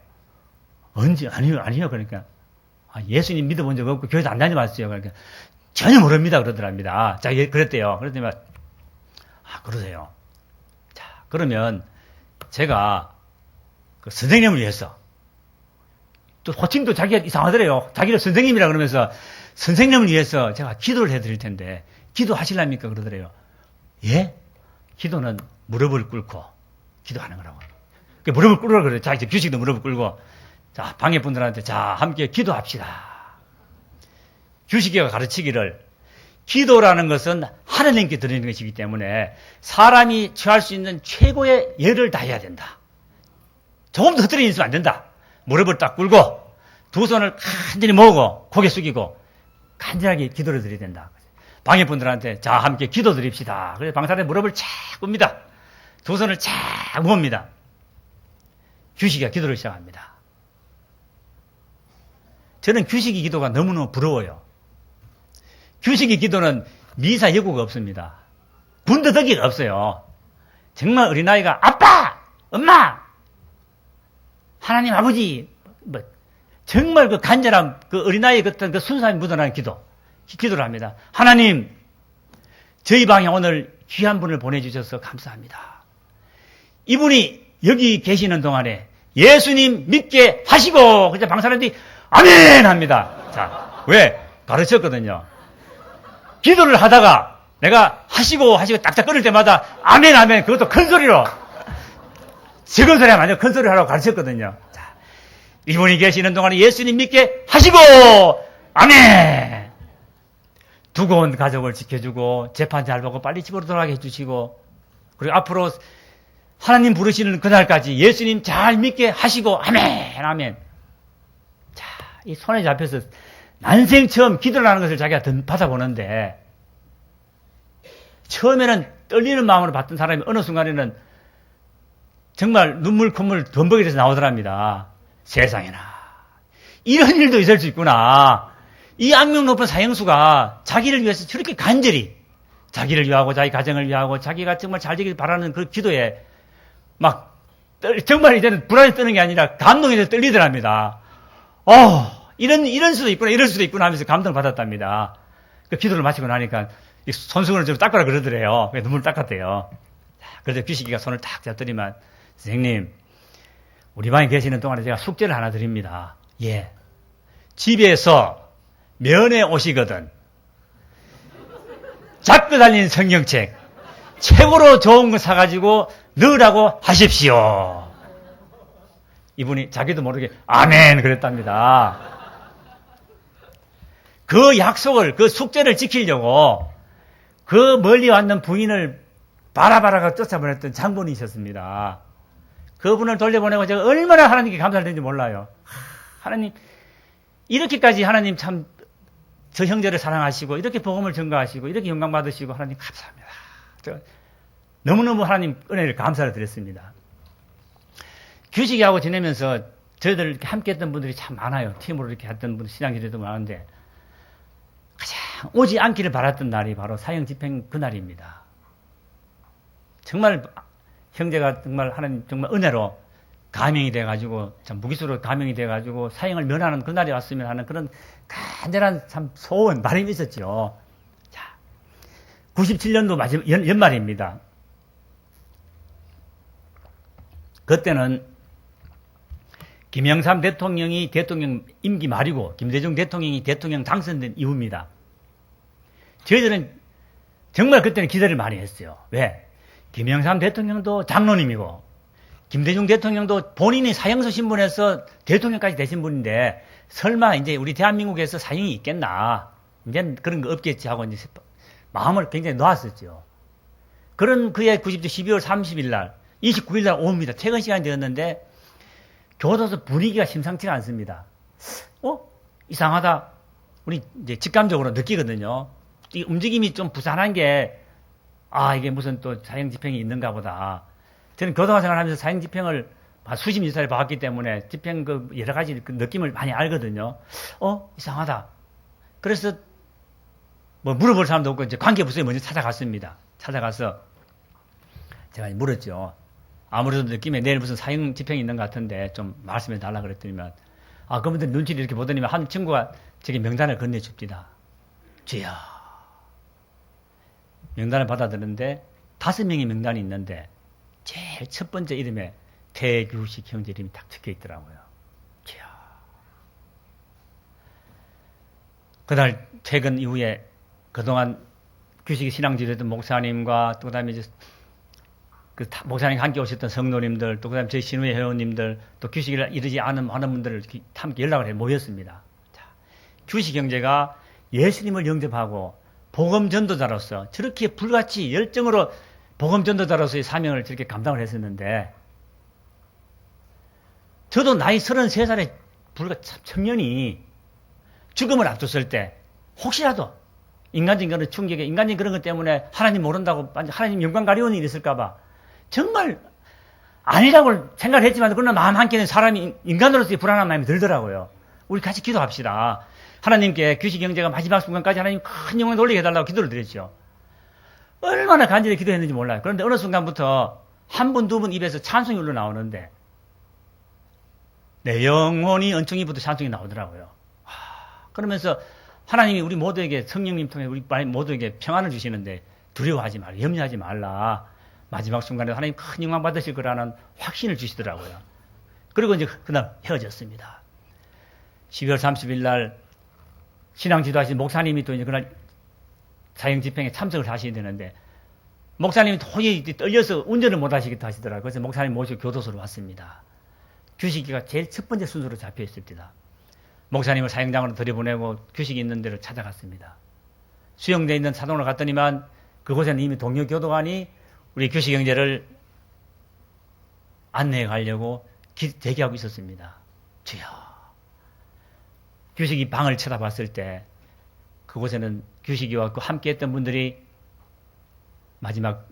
언제? 아니요. 그러니까 아, 예수님 믿어본 적 없고 교회도 안 다녀봤어요. 그러니까 전혀 모릅니다. 그러더랍니다. 자, 예, 그랬대요. 그랬더니 아, 그러세요. 자, 그러면 제가 그 선생님을 위해서 또 호칭도 자기가 이상하더래요. 자기를 선생님이라 그러면서 선생님을 위해서 제가 기도를 해드릴 텐데 기도하실랍니까? 그러더래요. 예? 기도는 무릎을 꿇고 기도하는 거라고. 무릎을 꿇으라고 그래요. 자, 이제 규식도 무릎을 꿇고 자, 방해 분들한테 자, 함께 기도합시다. 규식이가 가르치기를 기도라는 것은 하나님께 드리는 것이기 때문에 사람이 취할 수 있는 최고의 예를 다해야 된다. 조금도 흐트러져 있으면 안 된다. 무릎을 딱 꿇고 두 손을 간절히 모으고 고개 숙이고 간절하게 기도를 드려야 된다. 방해분들한테 자, 함께 기도 드립시다. 그래서 방사대 무릎을 착 꿇습니다. 두 손을 착 모읍니다. 규식이가 기도를 시작합니다. 저는 규식이 기도가 너무너무 부러워요. 규식이 기도는 미사 여구가 없습니다. 군더더기가 없어요. 정말 어린아이가 아빠! 엄마! 하나님 아버지! 뭐 정말 그 간절함, 그 어린아이의 어떤 그 순수함이 묻어나는 기도를 합니다. 하나님, 저희 방에 오늘 귀한 분을 보내주셔서 감사합니다. 이분이 여기 계시는 동안에 예수님 믿게 하시고, 그래서 방사람들이 아멘! 합니다. 자, 왜? 가르쳤거든요. 기도를 하다가 내가 하시고 딱딱 끊을 때마다 아멘! 그것도 큰 소리로. 적은 소리 하면 안 돼요. 큰 소리로 하라고 가르쳤거든요. 자, 이분이 계시는 동안에 예수님 믿게 하시고, 아멘! 두고 온 가족을 지켜주고, 재판 잘 보고 빨리 집으로 돌아가게 해주시고, 그리고 앞으로 하나님 부르시는 그날까지 예수님 잘 믿게 하시고, 아멘! 자, 이 손에 잡혀서 난생 처음 기도를 하는 것을 자기가 받아보는데, 처음에는 떨리는 마음으로 받던 사람이 어느 순간에는 정말 눈물, 콧물 덤벅이에서 나오더랍니다. 세상에나. 이런 일도 있을 수 있구나. 이 악명 높은 사형수가 자기를 위해서 저렇게 간절히 자기를 위하고 자기 가정을 위하고 자기가 정말 잘 되길 바라는 그 기도에 막 정말 이제는 불안이 뜨는 게 아니라 감동이 떨리더랍니다. 이런 수도 있구나, 이럴 수도 있구나 하면서 감동을 받았답니다. 그 기도를 마치고 나니까 손수건을 좀 닦으라 그러더래요. 눈물을 닦았대요. 그래서 규식이가 손을 딱 잡더니만 선생님, 우리 방에 계시는 동안에 제가 숙제를 하나 드립니다. 예. 집에서 면회 오시거든. 잡고 달린 성경책 최고로 좋은 거 사가지고 넣으라고 하십시오. 이분이 자기도 모르게 아멘 그랬답니다. 그 약속을, 그 숙제를 지키려고 그 멀리 왔는 부인을 바라바라가 쫓아보냈던 장본이 있었습니다. 그분을 돌려보내고 제가 얼마나 하나님께 감사를 드는지 몰라요. 하나님, 이렇게까지 하나님 참 저 형제를 사랑하시고 이렇게 복음을 전가하시고 이렇게 영광 받으시고 하나님 감사합니다. 제가 너무너무 하나님 은혜를 감사를 드렸습니다. 규식이하고 지내면서 저희들 이렇게 함께 했던 분들이 참 많아요. 팀으로 이렇게 했던 분들, 신앙지대도 많은데 가장 오지 않기를 바랐던 날이 바로 사형 집행 그날입니다. 정말 형제가 정말 하나님 정말 은혜로 감형이 돼가지고 참 무기수로 감형이 돼가지고 사형을 면하는 그날이 왔으면 하는 그런 간절한 참 소원, 바람이 있었죠. 자, 97년도 마지막 연말입니다. 그때는 김영삼 대통령이 대통령 임기 말이고 김대중 대통령이 대통령 당선된 이후입니다. 저희들은 정말 그때는 기대를 많이 했어요. 왜? 김영삼 대통령도 장로님이고 김대중 대통령도 본인이 사형서 신분에서 대통령까지 되신 분인데 설마 이제 우리 대한민국에서 사형이 있겠나? 이제 그런 거 없겠지 하고 이제 마음을 굉장히 놓았었죠. 그런 그해 90년 12월 30일 날 29일 날 옵니다. 퇴근 시간이 되었는데 교도소 분위기가 심상치가 않습니다. 이상하다. 우리 이제 직감적으로 느끼거든요. 이 움직임이 좀 부산한 게, 이게 무슨 또 사형 집행이 있는가 보다. 저는 교도관 생활하면서 사형 집행을 수십 일사를 봐왔기 때문에 집행 그 여러 가지 그 느낌을 많이 알거든요. 이상하다. 그래서 뭐 물어볼 사람도 없고 이제 관계부서에 먼저 찾아갔습니다. 찾아가서 제가 물었죠. 아무래도 느낌에 내일 무슨 사형 집행이 있는 것 같은데 좀 말씀해 달라 그랬더니만 그분들 눈치를 이렇게 보더니만 한 친구가 저기 명단을 건네줍니다. 주야. 명단을 받아들는데 5명의 명단이 있는데 제일 첫 번째 이름에 태규식 형제 이름이 딱 적혀 있더라고요. 주야. 그날 퇴근 이후에 그동안 규식이 신앙지도했던 목사님과 또 그다음에 이제 그 목사님 함께 오셨던 성도님들, 또 그다음에 저희 신우의 회원님들, 또 규식을 이르지 않은 많은 분들을 함께 연락을 해 모였습니다. 자, 규식 형제가 예수님을 영접하고 복음 전도자로서 저렇게 불같이 열정으로 복음 전도자로서의 사명을 저렇게 감당을 했었는데, 저도 나이 33살의 불과 청년이 죽음을 앞뒀을 때 혹시라도 인간적인 그런 충격에 인간적인 그런 것 때문에 하나님 모른다고 하나님 영광 가려운 일이 있을까봐 정말 아니라고 생각을 했지만 그러나 마음 한켠에 사람이 인간으로서의 불안한 마음이 들더라고요. 우리 같이 기도합시다. 하나님께 규식 형제가 마지막 순간까지 하나님 큰 영광 돌리게 해달라고 기도를 드렸죠. 얼마나 간절히 기도했는지 몰라요. 그런데 어느 순간부터 한 분, 두 분 입에서 찬송이 흘러나오는데 내 영혼이 은총이부터 찬송이 나오더라고요. 그러면서 하나님이 우리 모두에게 성령님 통해 우리 모두에게 평안을 주시는데 두려워하지 말라, 염려하지 말라. 마지막 순간에 하나님 큰 영광 받으실 거라는 확신을 주시더라고요. 그리고 이제 그날 헤어졌습니다. 12월 30일 날 신앙 지도하신 목사님이 또 이제 그날 사형 집행에 참석을 하셔야 되는데 목사님이 도저히 떨려서 운전을 못 하시기도 하시더라고요. 그래서 목사님 모시고 교도소로 왔습니다. 규식이가 제일 첫 번째 순서로 잡혀 있습니다. 목사님을 사형장으로 들여보내고 규식이 있는 데를 찾아갔습니다. 수용되어 있는 사동으로 갔더니만 그곳에는 이미 동료 교도관이 우리 규식 형제를 안내해 가려고 대기하고 있었습니다. 주여. 규식이 방을 쳐다봤을 때 그곳에는 규식이와 그 함께 했던 분들이 마지막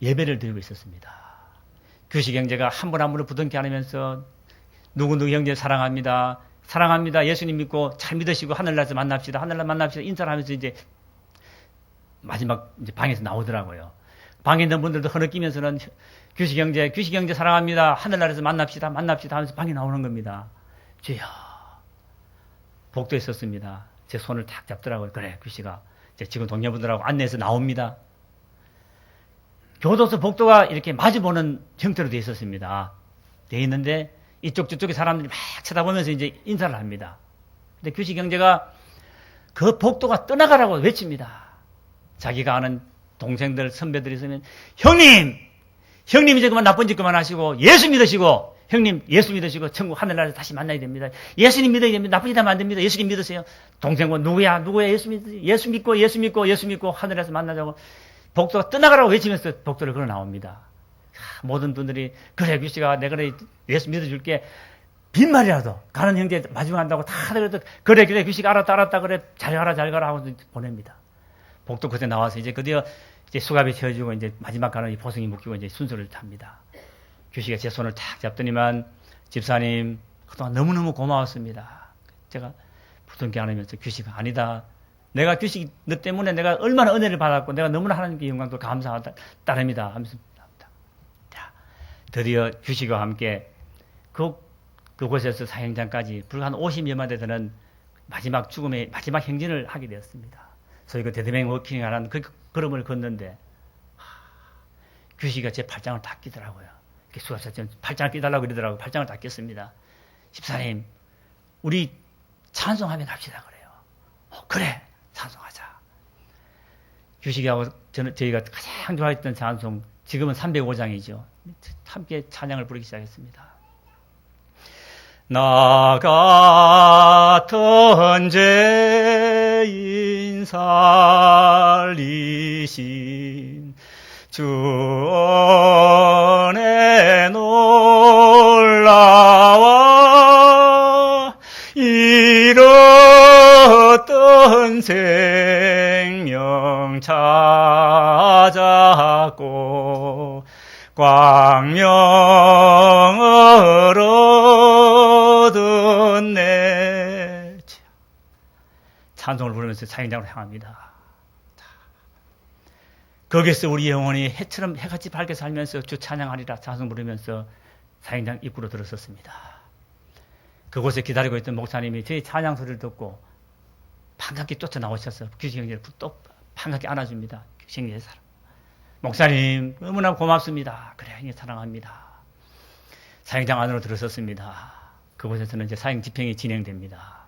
예배를 드리고 있었습니다. 규식 형제가 한 분 한 분을 부둥켜 안으면서 누구누구 형제 사랑합니다. 사랑합니다. 예수님 믿고 잘 믿으시고 하늘나라에서 만납시다. 하늘나라 만납시다. 인사를 하면서 이제 마지막 이제 방에서 나오더라고요. 방에 있는 분들도 흐느끼면서는 규식 형제 사랑합니다. 하늘나라에서 만납시다. 만납시다 하면서 방에 나오는 겁니다. 주여. 복도 있었습니다. 제 손을 탁 잡더라고요. 그래, 규식아. 지금 동료분들하고 안내해서 나옵니다. 교도소 복도가 이렇게 마주보는 형태로 되어 있었습니다. 되어 있는데 이쪽 저쪽에 사람들이 막 쳐다보면서 이제 인사를 합니다. 근데 규식 형제가 그 복도가 떠나가라고 외칩니다. 자기가 아는 동생들, 선배들이 있으면 형님 이제 그만 나쁜 짓 그만하시고 예수 믿으시고 형님 예수 믿으시고 천국 하늘나라에서 다시 만나야 됩니다. 예수님 믿어야 됩니다. 나쁜 짓 하면 안 됩니다. 예수님 믿으세요. 동생은 누구야 예수 믿고 하늘에서 만나자고 복도가 떠나가라고 외치면서 복도를 걸어 나옵니다. 모든 분들이 그래 규식아 내가 예수 믿어줄게 빈말이라도 가는 형제 마중한다고 다 그래도 그래 규식 알았다 그래 잘 가라 하고 보냅니다. 복도 그때 나와서 이제 드디어 이제 수갑이 채워지고 이제 마지막 가는 이 보승이 묶이고 이제 순서를 탑니다. 규식이 제 손을 탁 잡더니만 집사님 그동안 너무너무 고마웠습니다. 제가 부둥켜 안으면서 규식아 아니다. 내가 규식 너 때문에 내가 얼마나 은혜를 받았고 내가 너무나 하나님께 영광도 감사하다 따릅니다 하면서 드디어 규식과 함께 그곳에서 사형장까지 불과 한 50여만 대 되는 마지막 죽음의 마지막 행진을 하게 되었습니다. 소위 그 데드맨 워킹이라는 그 걸음을 걷는데 규식이가 제 팔짱을 다 끼더라고요. 수갑사처럼 팔짱을 끼달라고 그러더라고요. 팔짱을 다 꼈습니다. 집사님 우리 찬송하면 합시다 그래요. 그래 찬송하자. 규식이하고 저희가 가장 좋아했던 찬송 지금은 305장이죠. 함께 찬양을 부르기 시작했습니다. 나 같은 죄인 살리신 주 은혜 놀라워 잃었던 생명 찾았고 광명을 얻었네. 찬송을 부르면서 사형장으로 향합니다. 거기서 우리 영혼이 해처럼 해같이 밝게 살면서 주 찬양하리라 찬송 부르면서 사형장 입구로 들어섰습니다. 그곳에 기다리고 있던 목사님이 저희 찬양 소리를 듣고 반갑게 쫓아나오셔서 규식 형제를 또 반갑게 안아줍니다. 규식 형제의 사람. 목사님 너무나 고맙습니다. 그래 형님 사랑합니다. 사형장 안으로 들어섰습니다. 그곳에서는 이제 사형 집행이 진행됩니다.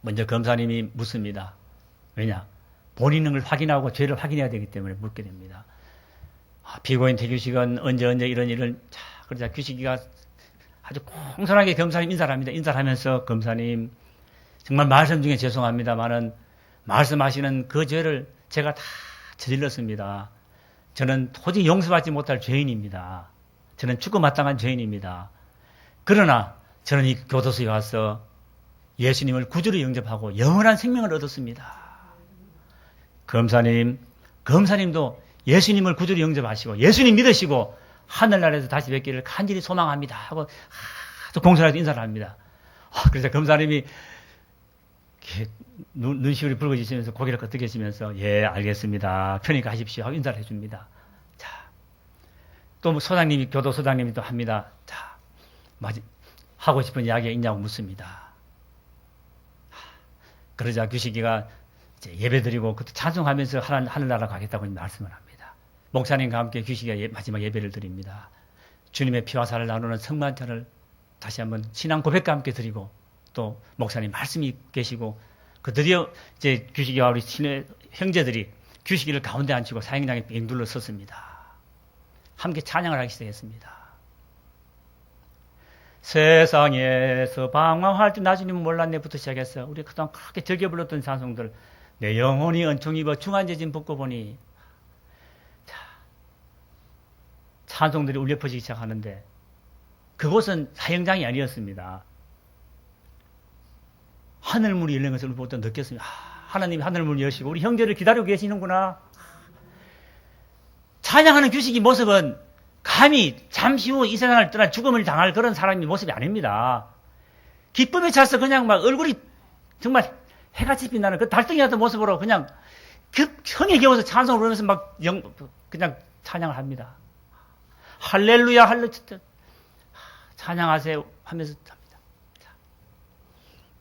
먼저 검사님이 묻습니다. 왜냐? 본인을 확인하고 죄를 확인해야 되기 때문에 묻게 됩니다. 피고인 태규식은 언제 이런 일을 그러자 규식이가 아주 공손하게 검사님 인사를 합니다. 인사를 하면서 검사님 정말 말씀 중에 죄송합니다만은 말씀하시는 그 죄를 제가 다 저질렀습니다. 저는 도저히 용서받지 못할 죄인입니다. 저는 죽고 마땅한 죄인입니다. 그러나 저는 이 교도소에 와서 예수님을 구주로 영접하고 영원한 생명을 얻었습니다. 검사님도 예수님을 구주로 영접하시고 예수님 믿으시고 하늘나라에서 다시 뵙기를 간절히 소망합니다 하고 아주 공손하게 인사를 합니다. 그래서 검사님이 눈시울이 붉어지시면서 고개를 끄덕이시면서 예 알겠습니다. 편히 가십시오 하고 인사를 해줍니다. 자, 또 소장님이 교도소장님이 또 합니다. 자, 하고 싶은 이야기가 있냐고 묻습니다. 그러자 규식이가 이제 예배드리고 그때 찬송하면서 하늘나라 가겠다고 말씀을 합니다. 목사님과 함께 규식이가 마지막 예배를 드립니다. 주님의 피와 살을 나누는 성만찬을 다시 한번 신앙 고백과 함께 드리고 또 목사님 말씀이 계시고 그 드디어 이제 규식이와 우리 친의 형제들이 규식이를 가운데 앉히고 사형장에 빙둘러 섰습니다. 함께 찬양을 하기 시작했습니다. 세상에서 방황할 줄 나주님은 몰랐네부터 시작해서 우리 그동안 그렇게 즐겨 불렀던 찬송들 내 영혼이 은총 입어 중한제진 벗고 보니 찬송들이 울려 퍼지기 시작하는데 그곳은 사형장이 아니었습니다. 하늘문이 열린 것을 보다 느꼈습니다. 하나님이 하늘문을 여시고 우리 형제를 기다리고 계시는구나. 찬양하는 규식이 모습은 감히 잠시 후 이 세상을 떠나 죽음을 당할 그런 사람의 모습이 아닙니다. 기쁨에 차서 그냥 막 얼굴이 정말 해같이 빛나는 그 달덩이 같은 모습으로 그냥 형에 겨워서 찬송을 부르면서 막 그냥 찬양을 합니다. 할렐루야 할렐루야 찬양하세요 하면서 합니다.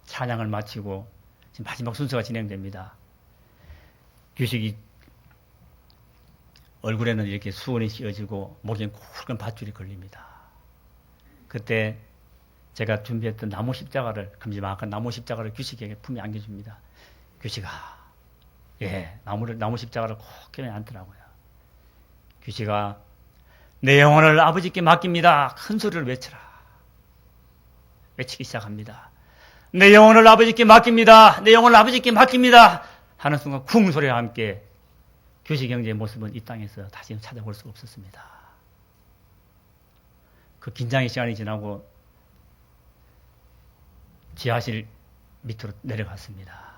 찬양을 마치고 지금 마지막 순서가 진행됩니다. 규식이 얼굴에는 이렇게 수건이 씌어지고 목에는 굵은 밧줄이 걸립니다. 그때 제가 준비했던 나무 십자가를 금지막한 나무 십자가를 규식에게 품에 안겨줍니다. 규식아, 나무 십자가를 꼭 껴내 앉더라고요. 규식아, 내 영혼을 아버지께 맡깁니다. 큰 소리를 외쳐라. 외치기 시작합니다. 내 영혼을 아버지께 맡깁니다. 내 영혼을 아버지께 맡깁니다. 하는 순간 쿵 소리와 함께 교식 형제의 모습은 이 땅에서 다시 찾아볼 수가 없었습니다. 그 긴장의 시간이 지나고 지하실 밑으로 내려갔습니다.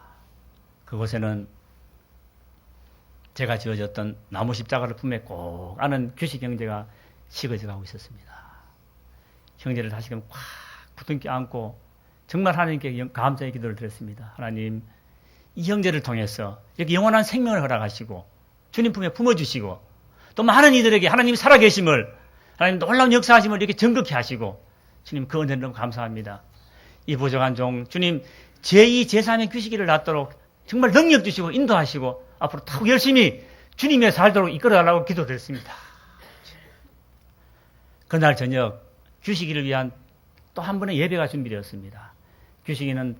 그곳에는 제가 지어졌던 나무 십자가를 품에 꼭 안은 규식 형제가 식어져 가고 있었습니다. 형제를 다시금 꽉 부둥켜 안고 정말 하나님께 감사의 기도를 드렸습니다. 하나님, 이 형제를 통해서 이렇게 영원한 생명을 허락하시고 주님 품에 품어주시고 또 많은 이들에게 하나님이 살아계심을, 하나님 놀라운 역사하심을 이렇게 정극히 하시고 주님 그 은혜를 너무 감사합니다. 이 부족한 종 주님 제2, 제3의 규식기를 낳도록 정말 능력 주시고 인도하시고 앞으로 더 열심히 주님의 살도록 이끌어달라고 기도드렸습니다. 그날 저녁 규식이를 위한 또 한 번의 예배가 준비되었습니다. 규식이는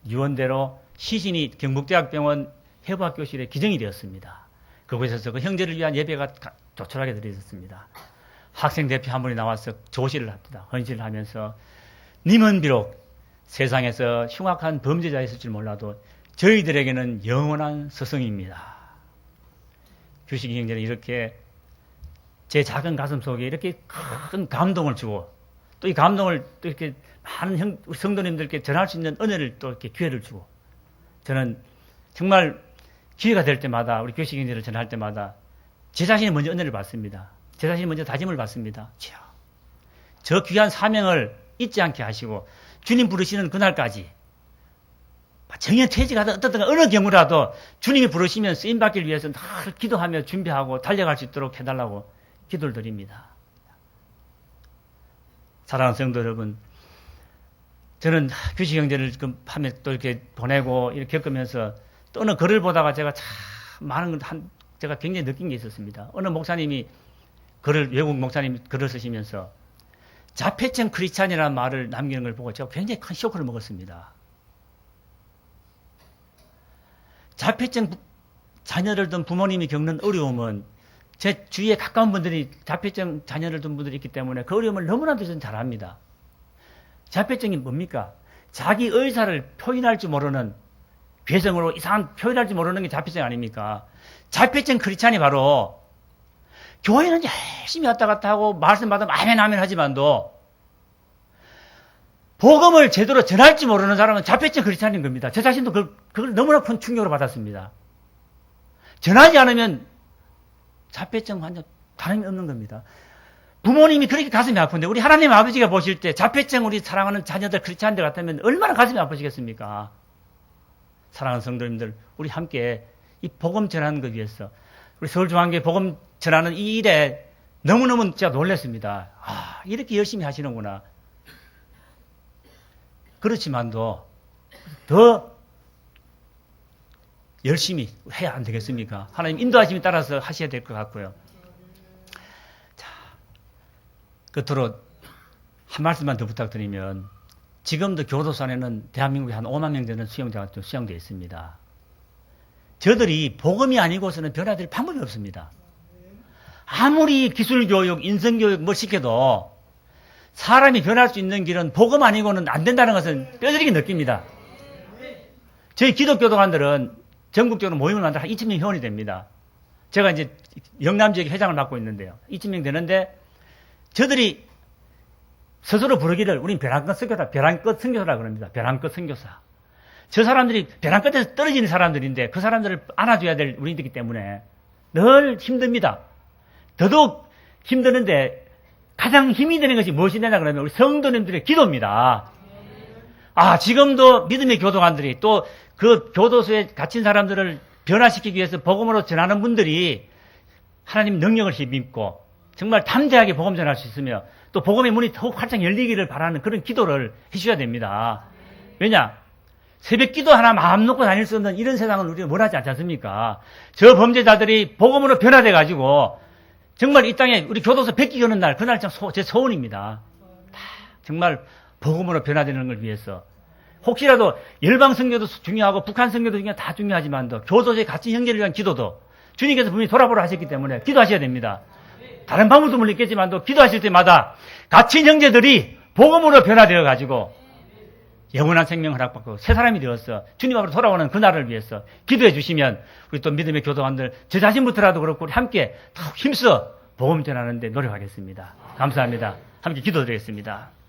유언대로 시신이 경북대학병원 해부학교실에 기정이 되었습니다. 그곳에서 그 형제를 위한 예배가 조촐하게 드려졌습니다. 학생 대표 한 분이 나와서 조시를 합니다. 헌신을 하면서 님은 비록 세상에서 흉악한 범죄자였을 줄 몰라도 저희들에게는 영원한 스승입니다. 규식이 형제는 이렇게 제 작은 가슴 속에 이렇게 큰 감동을 주고 또 이 감동을 또 이렇게 많은 성도님들께 전할 수 있는 은혜를 또 이렇게 기회를 주고 저는 정말 기회가 될 때마다 우리 규식이 형제를 전할 때마다 제 자신이 먼저 은혜를 받습니다. 제 자신이 먼저 다짐을 받습니다. 저 귀한 사명을 잊지 않게 하시고 주님 부르시는 그날까지 정년 퇴직하든 어떻든 어느 경우라도 주님이 부르시면 쓰임받기를 위해서 늘 기도하며 준비하고 달려갈 수 있도록 해달라고 기도를 드립니다. 사랑하는 성도 여러분, 저는 규식 형제를 그 밤에 또 이렇게 보내고 이렇게 겪으면서 또 어느 글을 보다가 제가 참 많은 제가 굉장히 느낀 게 있었습니다. 어느 목사님이 외국 목사님이 글을 쓰시면서 자폐증 크리스찬이라는 말을 남기는 걸 보고 제가 굉장히 큰 쇼크를 먹었습니다. 자폐증 자녀를 둔 부모님이 겪는 어려움은 제 주위에 가까운 분들이 자폐증 자녀를 둔 분들이 있기 때문에 그 어려움을 너무나도 저는 잘 압니다. 자폐증이 뭡니까? 자기 의사를 표현할 줄 모르는 괴성으로 이상한 표현할 줄 모르는 게 자폐증 아닙니까? 자폐증 크리스찬이 바로 교회는 열심히 왔다 갔다 하고 말씀 받으면 아멘 아멘 하지만도 복음을 제대로 전할 줄 모르는 사람은 자폐증 크리스찬인 겁니다. 저 자신도 그걸 너무나 큰 충격으로 받았습니다. 전하지 않으면 자폐증 환자 다름이 없는 겁니다. 부모님이 그렇게 가슴이 아픈데 우리 하나님 아버지가 보실 때 자폐증 우리 사랑하는 자녀들 크리스찬들 같으면 얼마나 가슴이 아프시겠습니까? 사랑하는 성도님들, 우리 함께 이 복음 전하는 것 위해서 우리 서울중앙교회 복음 전하는 이 일에 너무너무 제가 놀랐습니다. 이렇게 열심히 하시는구나. 그렇지만도 더 열심히 해야 안 되겠습니까? 하나님 인도하심에 따라서 하셔야 될 것 같고요. 자, 끝으로 한 말씀만 더 부탁드리면 지금도 교도소 안에는 대한민국에 한 5만 명 되는 수용자가 수용되어 있습니다. 저들이 복음이 아니고서는 변화될 방법이 없습니다. 아무리 기술교육, 인성교육 뭘 시켜도 사람이 변할 수 있는 길은 복음 아니고는 안 된다는 것은 뼈저리게 느낍니다. 저희 기독교도관들은 전국적으로 모임을 만들어 한 2,000명 회원이 됩니다. 제가 이제 영남 지역의 회장을 맡고 있는데요. 2,000명 되는데 저들이 스스로 부르기를 우린 벼랑끝 선교사, 벼랑끝 선교사라고 그럽니다. 벼랑끝 선교사. 저 사람들이 벼랑 끝에서 떨어지는 사람들인데 그 사람들을 안아줘야 될 우리들이기 때문에 늘 힘듭니다. 더더욱 힘드는데 가장 힘이 되는 것이 무엇이냐 그러면 우리 성도님들의 기도입니다. 지금도 믿음의 교도관들이 또 그 교도소에 갇힌 사람들을 변화시키기 위해서 복음으로 전하는 분들이 하나님 능력을 힘입고 정말 담대하게 복음 전할 수 있으며 또 복음의 문이 더욱 활짝 열리기를 바라는 그런 기도를 해주셔야 됩니다. 왜냐? 새벽 기도 하나 마음 놓고 다닐 수 없는 이런 세상은 우리가 원하지 않지 않습니까? 저 범죄자들이 복음으로 변화돼가지고 정말 이 땅에 우리 교도소 뵙기 오는 날, 그날 참 제 소원입니다. 정말 복음으로 변화되는 걸 위해서. 혹시라도 열방 선교도 중요하고 북한 선교도 다 중요하지만도 교도소에 갇힌 형제를 위한 기도도 주님께서 분명히 돌아보라 하셨기 때문에 기도하셔야 됩니다. 다른 방법도 물론 있겠지만도 기도하실 때마다 갇힌 형제들이 복음으로 변화되어 가지고 영원한 생명 허락받고 새 사람이 되어서 주님 앞으로 돌아오는 그날을 위해서 기도해 주시면 우리 또 믿음의 교도관들 저 자신부터라도 그렇고 우리 함께 더 힘써 복음 전하는데 노력하겠습니다. 감사합니다. 함께 기도드리겠습니다.